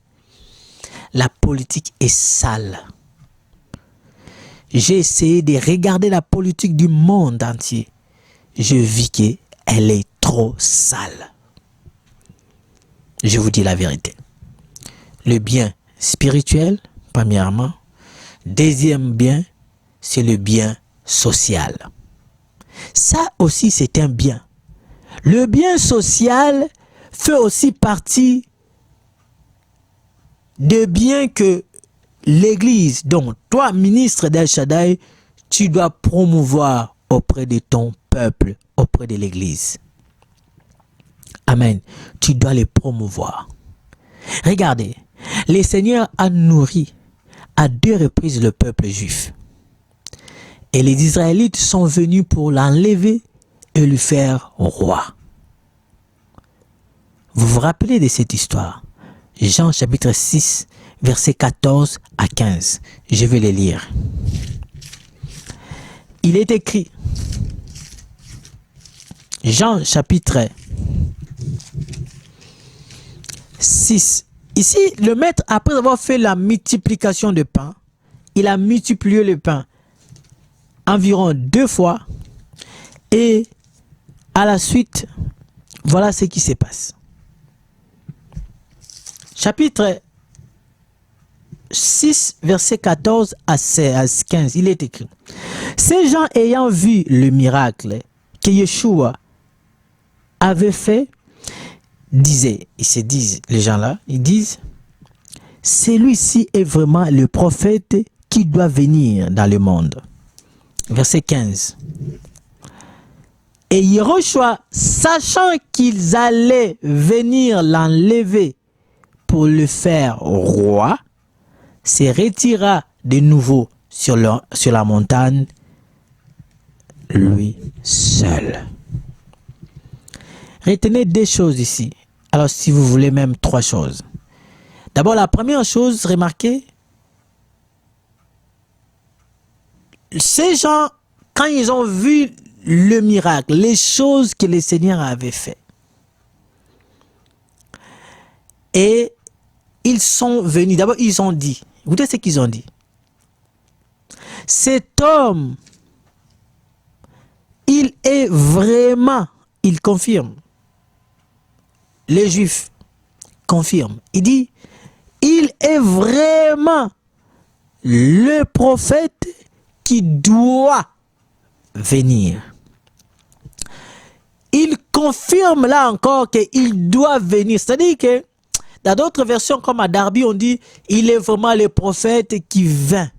La politique est sale. J'ai essayé de regarder la politique du monde entier. Je vis qu'elle est trop sale. Je vous dis la vérité. Le bien spirituel, premièrement. Deuxième bien, c'est le bien social. Ça aussi, c'est un bien. Le bien social fait aussi partie des biens que l'Église, donc toi, ministre d'El Shaddai, tu dois promouvoir auprès de ton peuple, auprès de l'Église. Amen. Tu dois les promouvoir. Regardez, le Seigneur a nourri à 2 reprises le peuple juif. Et les Israélites sont venus pour l'enlever et le faire roi. Vous vous rappelez de cette histoire? Jean chapitre 6, versets 14 à 15. Je vais les lire. Il est écrit, Jean chapitre 6. Ici, le maître, après avoir fait la multiplication de pain, il a multiplié le pain environ 2 fois. Et à la suite, voilà ce qui se passe. Chapitre 6, verset 14 à 15, il est écrit. Ces gens ayant vu le miracle que Yeshua avait fait, ils se disent, les gens-là, ils disent, celui-ci est vraiment le prophète qui doit venir dans le monde. Verset 15. Et Yehoshua, sachant qu'ils allaient venir l'enlever pour le faire roi, se retira de nouveau sur la montagne, lui seul. Retenez 2 choses ici. Alors, si vous voulez, même 3 choses. D'abord, la première chose, remarquez, ces gens, quand ils ont vu le miracle, les choses que le Seigneur avait fait, et ils sont venus, d'abord ils ont dit, écoutez ce qu'ils ont dit. Cet homme, il est vraiment, il confirme, les Juifs confirment, il dit, il est vraiment le prophète qui doit venir. Il confirme là encore qu'il doit venir. C'est-à-dire que dans d'autres versions comme à Darby, on dit il est vraiment le prophète qui vient.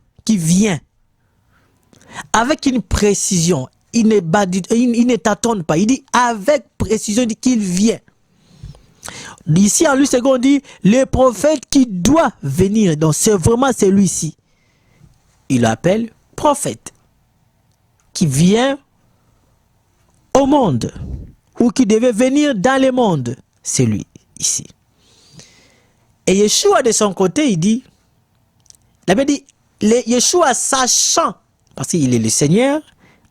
Avec une précision. Il ne tâtonne pas. Il dit avec précision, il dit qu'il vient. Ici en lui second, on dit le prophète qui doit venir. Donc c'est vraiment celui-ci. Il l'appelle prophète. Qui vient au monde. Ou qui devait venir dans le monde. C'est lui ici. Et Yeshua de son côté, il dit, il avait dit, Yeshua sachant, parce qu'il est le Seigneur,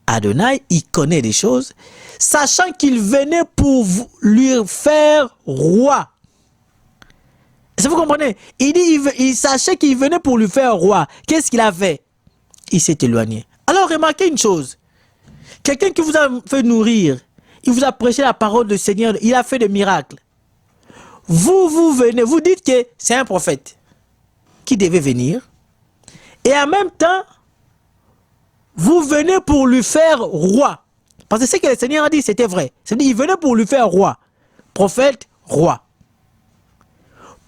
Adonai, il connaît des choses, sachant qu'il venait pour lui faire roi. Est-ce que vous comprenez? Il dit, il sachait qu'il venait pour lui faire roi. Qu'est-ce qu'il a fait? Il s'est éloigné. Alors remarquez une chose, quelqu'un qui vous a fait nourrir, il vous a prêché la parole du Seigneur, il a fait des miracles. Vous venez, vous dites que c'est un prophète. qui devait venir. Et en même temps, vous venez pour lui faire roi. Parce que ce que le Seigneur a dit, c'était vrai. C'est-à-dire, il venait pour lui faire roi. Prophète, roi.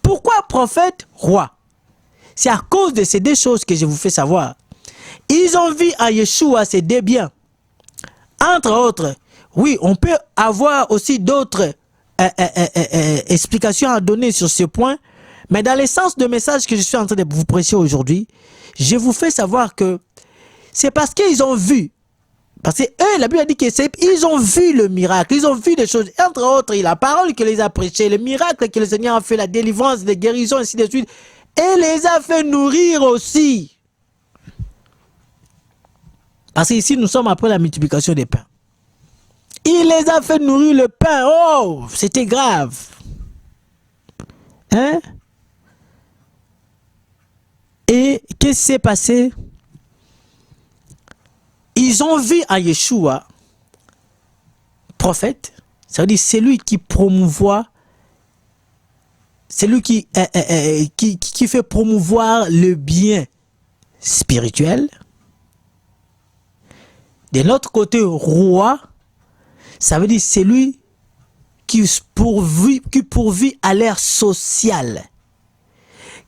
Pourquoi prophète, roi? C'est à cause de ces deux choses que je vous fais savoir. Ils ont vu à Yeshua ces deux biens. Entre autres, oui, on peut avoir aussi d'autres explications à donner sur ce point. Mais dans l'essence de message que je suis en train de vous prêcher aujourd'hui, je vous fais savoir que c'est parce qu'ils ont vu. Parce que eux, la Bible a dit qu'ils ont vu le miracle, ils ont vu des choses. Entre autres, la parole que les a prêchées, le miracle que le Seigneur a fait, la délivrance, les guérisons, ainsi de suite. Et les a fait nourrir aussi. Parce qu'ici, nous sommes après la multiplication des pains. Il les a fait nourrir le pain. Oh, c'était grave. Hein? Et qu'est-ce qui s'est passé? Ils ont vu à Yeshua, prophète, ça veut dire celui qui promouvoit, celui qui fait promouvoir le bien spirituel. De l'autre côté, roi, ça veut dire celui qui pourvit à l'ère sociale,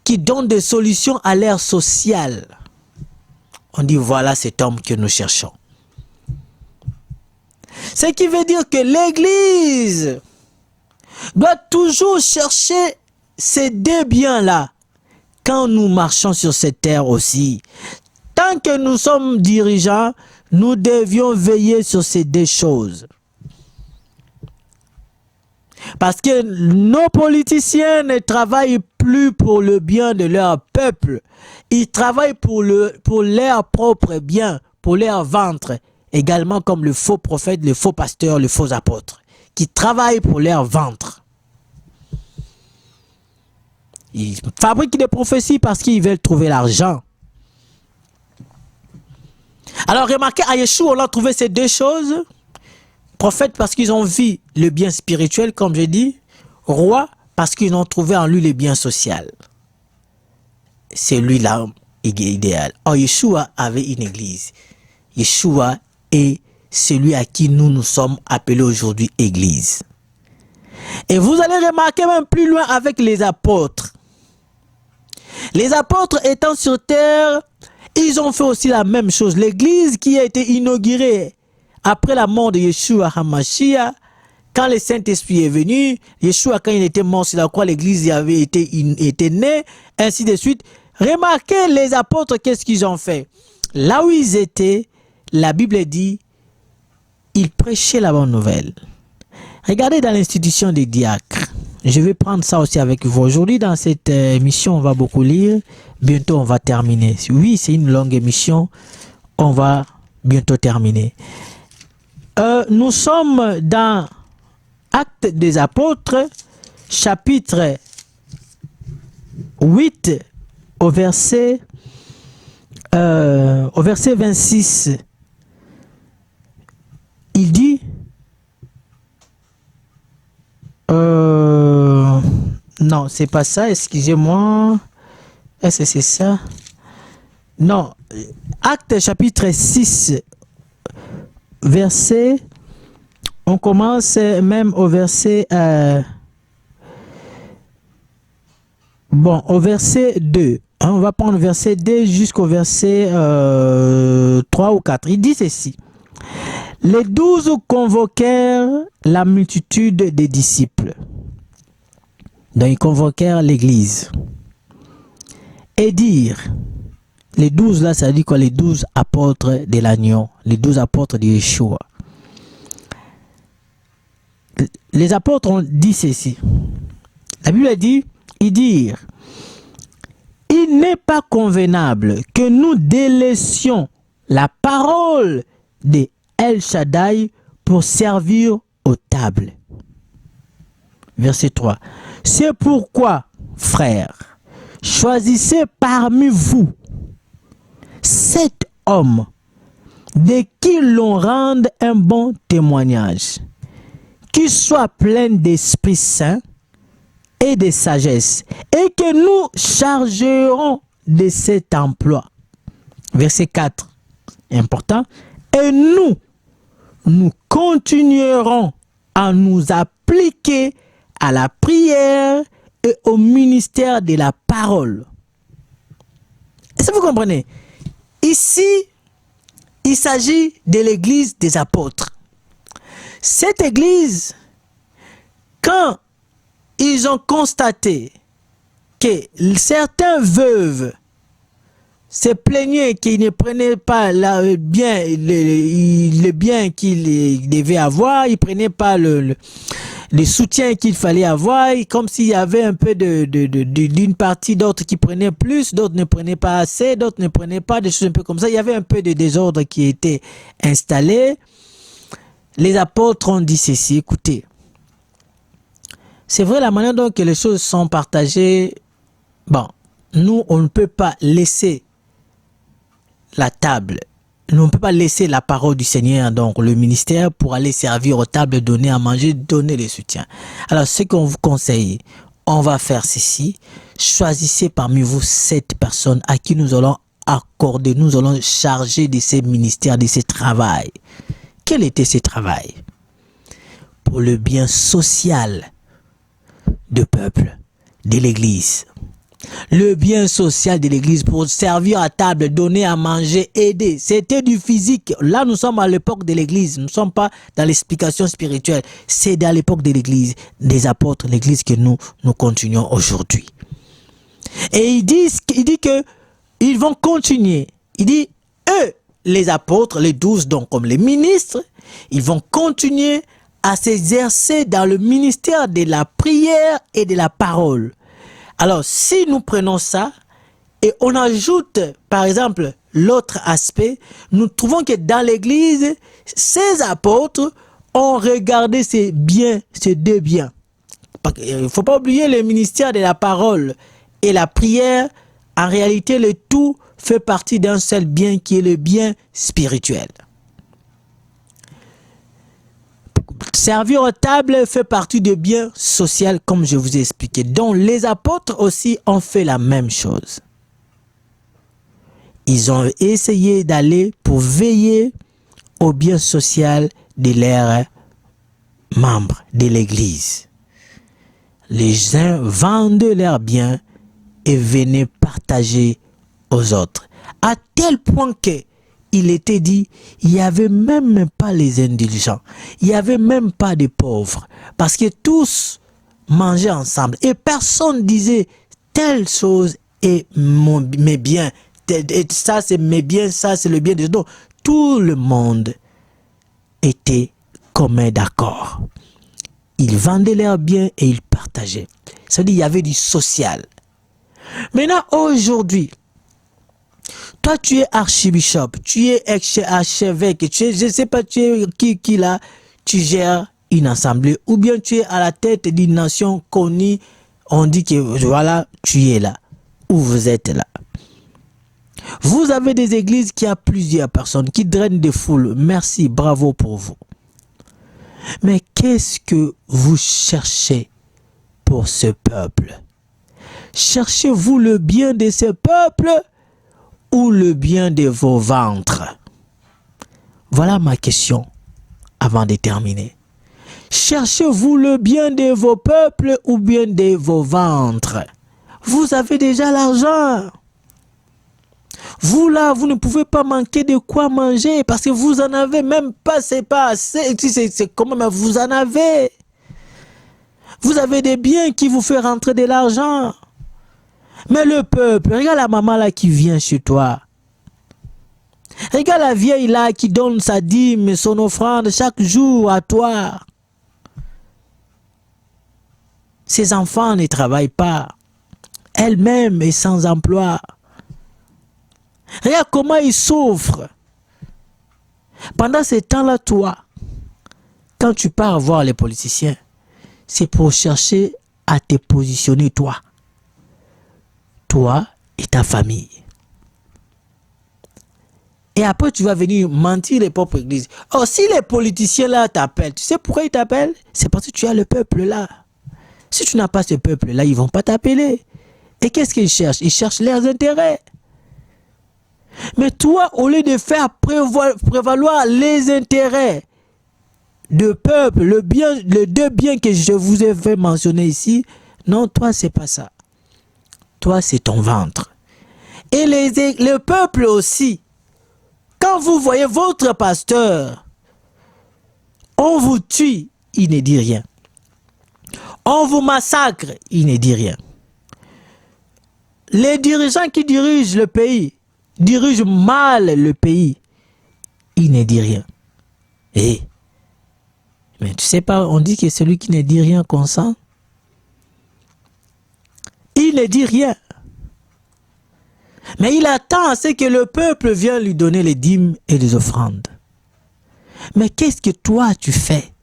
qui donne des solutions à l'ère sociale. On dit voilà cet homme que nous cherchons. Ce qui veut dire que l'Église doit toujours chercher ces deux biens-là quand nous marchons sur cette terre aussi. Tant que nous sommes dirigeants, nous devions veiller sur ces deux choses. Parce que nos politiciens ne travaillent plus pour le bien de leur peuple. Ils travaillent pour leur propre bien, pour leur ventre. Également comme le faux prophète, le faux pasteur, le faux apôtre. Qui travaillent pour leur ventre. Ils fabriquent des prophéties parce qu'ils veulent trouver l'argent. Alors remarquez, à Yeshua, on a trouvé ces deux choses. Prophète parce qu'ils ont vu le bien spirituel, comme je dis. Roi parce qu'ils ont trouvé en lui le bien social. C'est lui l'homme idéal. Or, Yeshua avait une église. Yeshua est celui à qui nous sommes appelés aujourd'hui église. Et vous allez remarquer même plus loin avec les apôtres. Les apôtres étant sur terre, ils ont fait aussi la même chose. L'église qui a été inaugurée après la mort de Yeshua HaMashiach, quand le Saint-Esprit est venu, Yeshua, quand il était mort sur la croix, l'église avait été née, ainsi de suite. Remarquez les apôtres, qu'est-ce qu'ils ont fait? Là où ils étaient, la Bible dit, ils prêchaient la bonne nouvelle. Regardez dans l'institution des diacres. Je vais prendre ça aussi avec vous. Aujourd'hui, dans cette émission, on va beaucoup lire. Bientôt, on va terminer. Oui, c'est une longue émission. On va bientôt terminer. Nous sommes dans Actes des Apôtres, chapitre 8, au verset 26. Il dit, non, c'est pas ça, excusez-moi. Est-ce que c'est ça? Non, Actes chapitre 6, verset, on commence même au verset, au verset 2. Hein, on va prendre le verset 2 jusqu'au verset 3 ou 4. Il dit ceci. Les 12 convoquèrent la multitude des disciples. Donc ils convoquèrent l'église. Et dirent, les 12 là, ça dit quoi? Les 12 apôtres de l'agneau, les 12 apôtres de Yeshua. Les apôtres ont dit ceci. La Bible dit, ils dirent, il n'est pas convenable que nous délaissions la parole de El Shaddai pour servir aux tables. Verset 3. C'est pourquoi, frères, choisissez parmi vous 7 hommes de qui l'on rende un bon témoignage, qui soient pleins d'Esprit Saint et de sagesse, et que nous chargerons de cet emploi. Verset 4, important. Et nous continuerons à nous appliquer à la prière et au ministère de la parole. Est-ce que vous comprenez? Ici, il s'agit de l'église des apôtres. Cette église, quand ils ont constaté que certains veuves se plaignaient qu'ils ne prenaient pas le bien qu'ils devaient avoir, ils ne prenaient pas le soutien qu'il fallait avoir, comme s'il y avait un peu d'une partie, d'autres qui prenaient plus, d'autres ne prenaient pas assez, d'autres ne prenaient pas, des choses un peu comme ça. Il y avait un peu de désordre qui était installé. Les apôtres ont dit ceci, écoutez, c'est vrai la manière dont les choses sont partagées, bon, nous on ne peut pas laisser la table, nous ne peut pas laisser la parole du Seigneur, donc le ministère, pour aller servir aux tables, donner à manger, donner le soutien. Alors, ce qu'on vous conseille, on va faire ceci. Choisissez parmi vous 7 personnes à qui nous allons accorder, nous allons charger de ces ministères, de ces travails. Quel était ce travail? Pour le bien social du peuple, de l'Église. Le bien social de l'église, pour servir à table, donner à manger, aider. C'était du physique. Là, nous sommes à l'époque de l'église. Nous ne sommes pas dans l'explication spirituelle. C'est dans l'époque de l'église, des apôtres, l'église que nous continuons aujourd'hui. Et il dit que ils vont continuer. Il dit, eux, les apôtres, les 12, donc comme les ministres, ils vont continuer à s'exercer dans le ministère de la prière et de la parole. Alors, si nous prenons ça et on ajoute, par exemple, l'autre aspect, nous trouvons que dans l'église, ces apôtres ont regardé ces deux biens. Il ne faut pas oublier le ministère de la parole et la prière. En réalité, le tout fait partie d'un seul bien qui est le bien spirituel. Servir aux tables fait partie du bien social, comme je vous ai expliqué. Donc, les apôtres aussi ont fait la même chose. Ils ont essayé d'aller pour veiller au bien social de leurs membres de l'Église. Les uns vendaient leurs biens et venaient partager aux autres. À tel point que il était dit, il n'y avait même pas les indigents, il n'y avait même pas de pauvres, parce que tous mangeaient ensemble et personne disait telle chose est mes biens, ça c'est mes biens, ça c'est le bien des autres. Tout le monde était commun d'accord. Ils vendaient leurs biens et ils partageaient. Ça veut dire qu'il y avait du social. Maintenant, aujourd'hui, toi, tu es archibishop, tu es archevêque, tu es, je ne sais pas, tu es qui là, tu gères une assemblée, ou bien tu es à la tête d'une nation connue, on dit que voilà, tu es là, ou vous êtes là. Vous avez des églises qui ont plusieurs personnes, qui drainent des foules. Merci, bravo pour vous. Mais qu'est-ce que vous cherchez pour ce peuple? Cherchez-vous le bien de ce peuple ou le bien de vos ventres? Voilà ma question avant de terminer. Cherchez-vous le bien de vos peuples ou bien de vos ventres? Vous avez déjà l'argent. Vous là, vous ne pouvez pas manquer de quoi manger parce que vous en avez même pas, c'est pas assez. C'est comment, mais vous en avez. Vous avez des biens qui vous font rentrer de l'argent. Mais le peuple, regarde la maman là qui vient chez toi. Regarde la vieille là qui donne sa dîme, son offrande chaque jour à toi. Ses enfants ne travaillent pas. Elle-même est sans emploi. Regarde comment ils souffrent. Pendant ce temps-là, toi, quand tu pars voir les politiciens, c'est pour chercher à te positionner toi. Toi et ta famille. Et après, tu vas venir mentir les propres églises. Oh, si les politiciens là t'appellent, tu sais pourquoi ils t'appellent? C'est parce que tu as le peuple là. Si tu n'as pas ce peuple là, ils ne vont pas t'appeler. Et qu'est-ce qu'ils cherchent? Ils cherchent leurs intérêts. Mais toi, au lieu de faire prévaloir les intérêts du peuple, les deux biens que je vous ai fait mentionner ici, non, toi, c'est pas ça. Toi, c'est ton ventre. Et le peuple aussi, quand vous voyez votre pasteur, on vous tue, il ne dit rien. On vous massacre, il ne dit rien. Les dirigeants qui dirigent le pays, dirigent mal le pays, il ne dit rien. Mais tu sais pas, on dit que celui qui ne dit rien consent. Il ne dit rien. Mais il attend à ce que le peuple vienne lui donner les dîmes et les offrandes. Mais qu'est-ce que toi tu fais?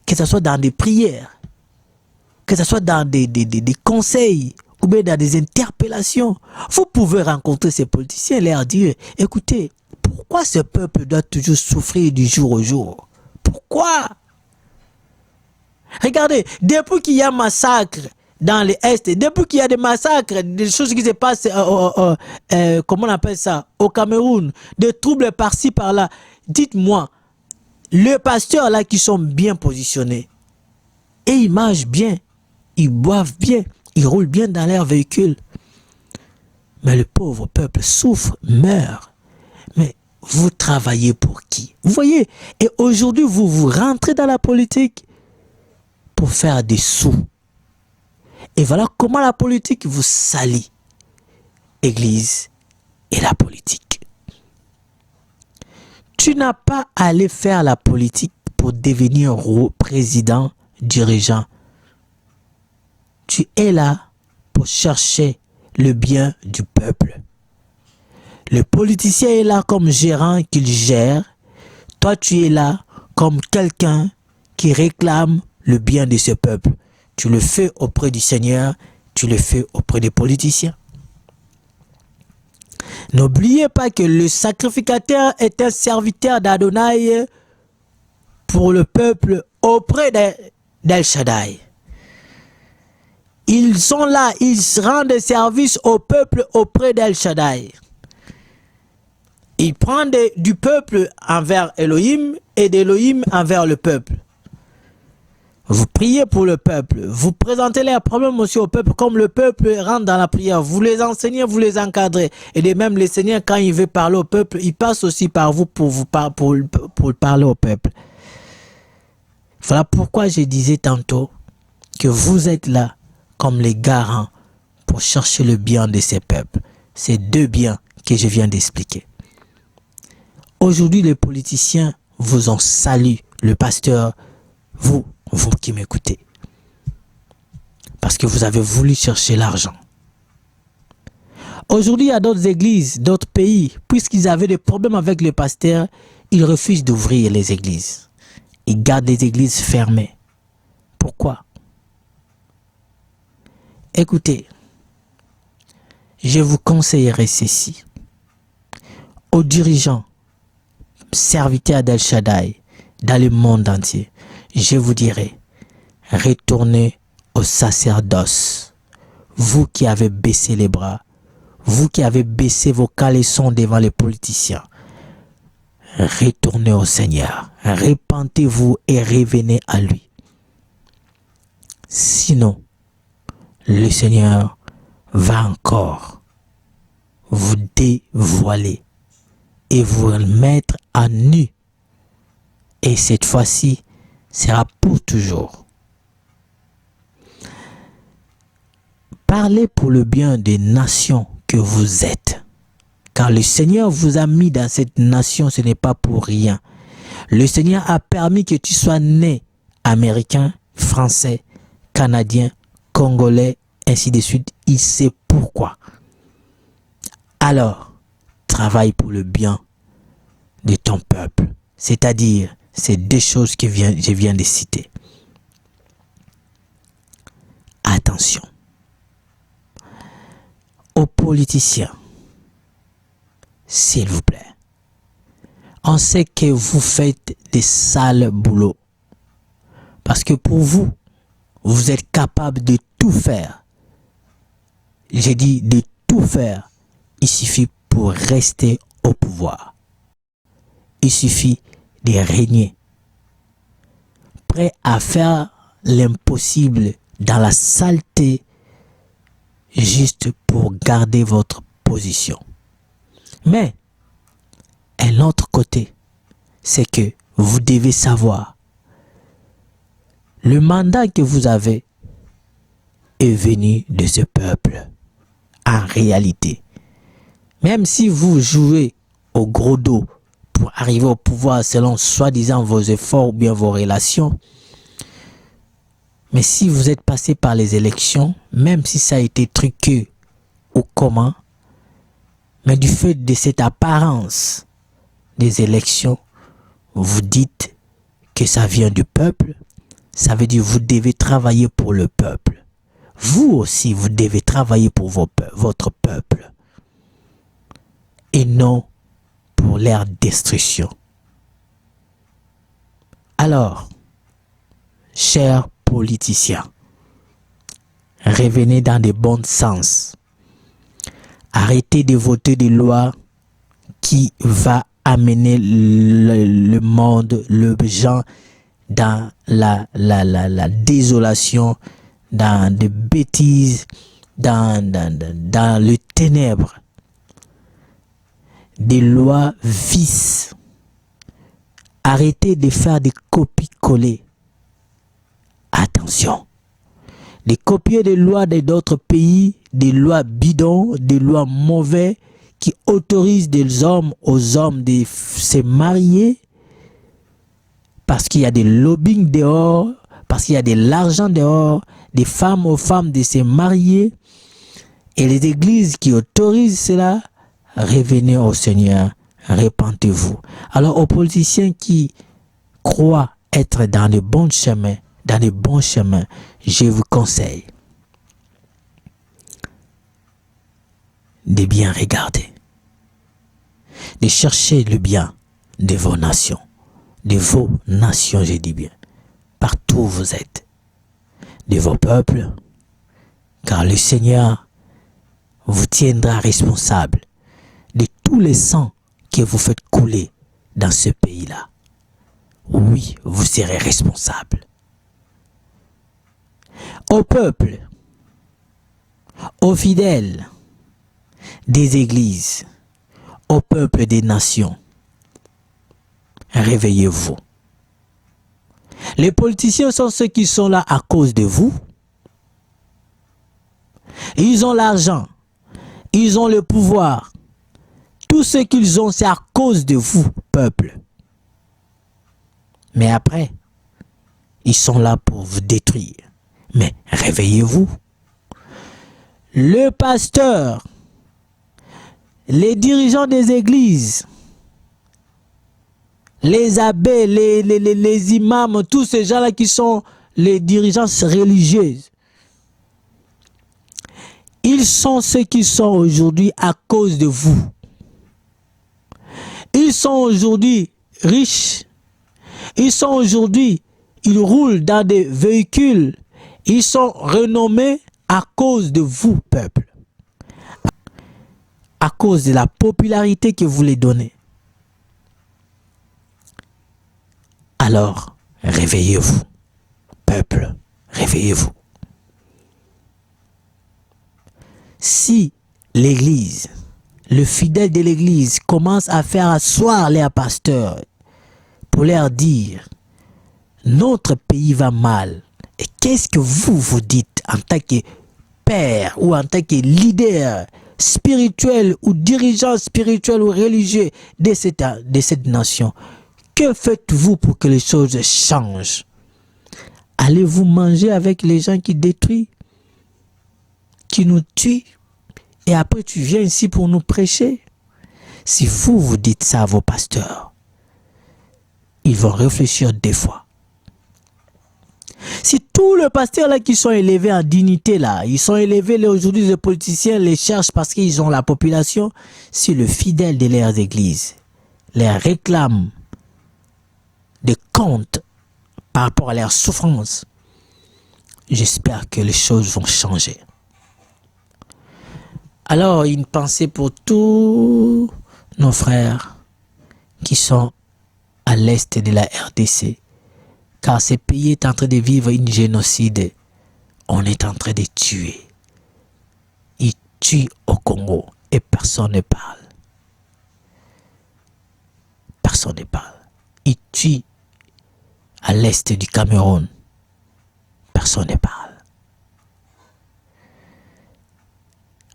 Que ce soit dans des prières, que ce soit dans des conseils, ou bien dans des interpellations. Vous pouvez rencontrer ces politiciens et leur dire, écoutez, pourquoi ce peuple doit toujours souffrir du jour au jour? Pourquoi? Regardez, depuis qu'il y a massacre dans l'Est, depuis qu'il y a des massacres, des choses qui se passent, comment on appelle ça, au Cameroun, des troubles par-ci, par-là, dites-moi, les pasteurs là qui sont bien positionnés, et ils mangent bien, ils boivent bien, ils roulent bien dans leur véhicule. Mais le pauvre peuple souffre, meurt. Mais vous travaillez pour qui? Vous voyez? Et aujourd'hui, vous rentrez dans la politique pour faire des sous. Et voilà comment la politique vous salit. Église et la politique. Tu n'as pas à aller faire la politique pour devenir président, dirigeant. Tu es là pour chercher le bien du peuple. Le politicien est là comme gérant qu'il gère. Toi, tu es là comme quelqu'un qui réclame le bien de ce peuple. Tu le fais auprès du Seigneur, tu le fais auprès des politiciens. N'oubliez pas que le sacrificateur est un serviteur d'Adonai pour le peuple auprès d'El Shaddai. Ils sont là, ils rendent service au peuple auprès d'El Shaddai. Ils prennent du peuple envers Elohim et d'Elohim envers le peuple. Vous priez pour le peuple, vous présentez les problèmes aussi au peuple, comme le peuple rentre dans la prière, vous les enseignez, vous les encadrez. Et de même, le Seigneur, quand il veut parler au peuple, il passe aussi par vous pour parler au peuple. Voilà pourquoi je disais tantôt que vous êtes là comme les garants pour chercher le bien de ces peuples. Ces deux biens que je viens d'expliquer. Aujourd'hui, les politiciens vous ont salué, le pasteur, vous qui m'écoutez. Parce que vous avez voulu chercher l'argent. Aujourd'hui, il y a d'autres églises, d'autres pays, puisqu'ils avaient des problèmes avec le pasteur, ils refusent d'ouvrir les églises. Ils gardent les églises fermées. Pourquoi? Écoutez, je vous conseillerais ceci. Aux dirigeants, serviteurs d'El Shaddai, dans le monde entier, je vous dirai, retournez au sacerdoce. Vous qui avez baissé les bras, vous qui avez baissé vos caleçons devant les politiciens, retournez au Seigneur, repentez-vous et revenez à lui. Sinon, le Seigneur va encore vous dévoiler et vous mettre à nu. Et cette fois-ci, sera pour toujours. Parlez pour le bien des nations que vous êtes. Car le Seigneur vous a mis dans cette nation, ce n'est pas pour rien. Le Seigneur a permis que tu sois né américain, français, canadien, congolais, ainsi de suite. Il sait pourquoi. Alors, travaille pour le bien de ton peuple. C'est-à-dire, ces deux choses que je viens de citer. Attention. Aux politiciens, s'il vous plaît. On sait que vous faites des sales boulots. Parce que pour vous, vous êtes capable de tout faire j'ai dit de tout faire. Il suffit pour rester au pouvoir. Il suffit de régner. Prêt à faire l'impossible dans la saleté juste pour garder votre position. Mais un autre côté, c'est que vous devez savoir le mandat que vous avez est venu de ce peuple. En réalité, même si vous jouez au gros dos pour arriver au pouvoir selon soi-disant vos efforts ou bien vos relations, mais si vous êtes passé par les élections, même si ça a été truqué ou comment, mais du fait de cette apparence des élections, vous dites que ça vient du peuple, ça veut dire que vous devez travailler pour le peuple. Vous aussi, vous devez travailler pour votre peuple et non pour leur destruction. Alors, chers politiciens, revenez dans de bons sens. Arrêtez de voter des lois qui vont amener le monde, le gens dans la désolation, dans des bêtises, dans le ténèbre. Des lois vices. Arrêtez de faire des copies-coller. Attention. De copier des lois d'autres pays, des lois bidons, des lois mauvaises qui autorisent des hommes aux hommes de se marier parce qu'il y a des lobbying dehors, parce qu'il y a de l'argent dehors, des femmes aux femmes de se marier et les églises qui autorisent cela. Revenez au Seigneur, repentez-vous. Alors aux politiciens qui croient être dans le bon chemin, je vous conseille de bien regarder, de chercher le bien de vos nations, je dis bien, partout où vous êtes, de vos peuples, car le Seigneur vous tiendra responsable de tous les sangs que vous faites couler dans ce pays-là. Oui, vous serez responsable. Au peuple, aux fidèles des églises, au peuple des nations, réveillez-vous. Les politiciens sont ceux qui sont là à cause de vous. Ils ont l'argent, ils ont le pouvoir. Tout ce qu'ils ont, c'est à cause de vous, peuple. Mais après, ils sont là pour vous détruire. Mais réveillez-vous. Le pasteur, les dirigeants des églises, les abbés, les imams, tous ces gens-là qui sont les dirigeants religieux, ils sont ceux qui sont aujourd'hui à cause de vous. Ils sont aujourd'hui riches. Ils sont aujourd'hui, ils roulent dans des véhicules. Ils sont renommés à cause de vous, peuple. À cause de la popularité que vous les donnez. Alors, réveillez-vous, peuple, réveillez-vous. Si l'église, le fidèle de l'église commence à faire asseoir les pasteurs pour leur dire notre pays va mal, et qu'est-ce que vous dites en tant que père ou en tant que leader spirituel ou dirigeant spirituel ou religieux de cette nation? Que faites-vous pour que les choses changent? Allez-vous manger avec les gens qui détruisent, qui nous tuent, et après tu viens ici pour nous prêcher? Si vous dites ça à vos pasteurs, ils vont réfléchir 2 fois. Si tous les pasteurs là qui sont élevés en dignité là, ils sont élevés là aujourd'hui, les politiciens les cherchent parce qu'ils ont la population, si le fidèle de leurs églises les réclame des comptes par rapport à leurs souffrances, j'espère que les choses vont changer. Alors, une pensée pour tous nos frères qui sont à l'est de la RDC, car ce pays est en train de vivre une génocide. On est en train de tuer. Ils tuent au Congo et personne ne parle. Personne ne parle. Ils tuent à l'est du Cameroun. Personne ne parle.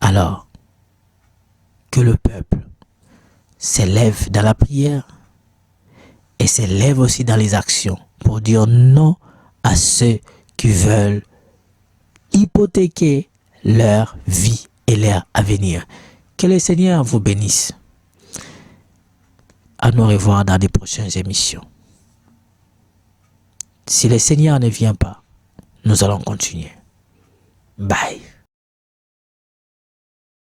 Alors, que le peuple s'élève dans la prière et s'élève aussi dans les actions pour dire non à ceux qui veulent hypothéquer leur vie et leur avenir. Que le Seigneur vous bénisse. À nous revoir dans les prochaines émissions. Si le Seigneur ne vient pas, nous allons continuer. Bye.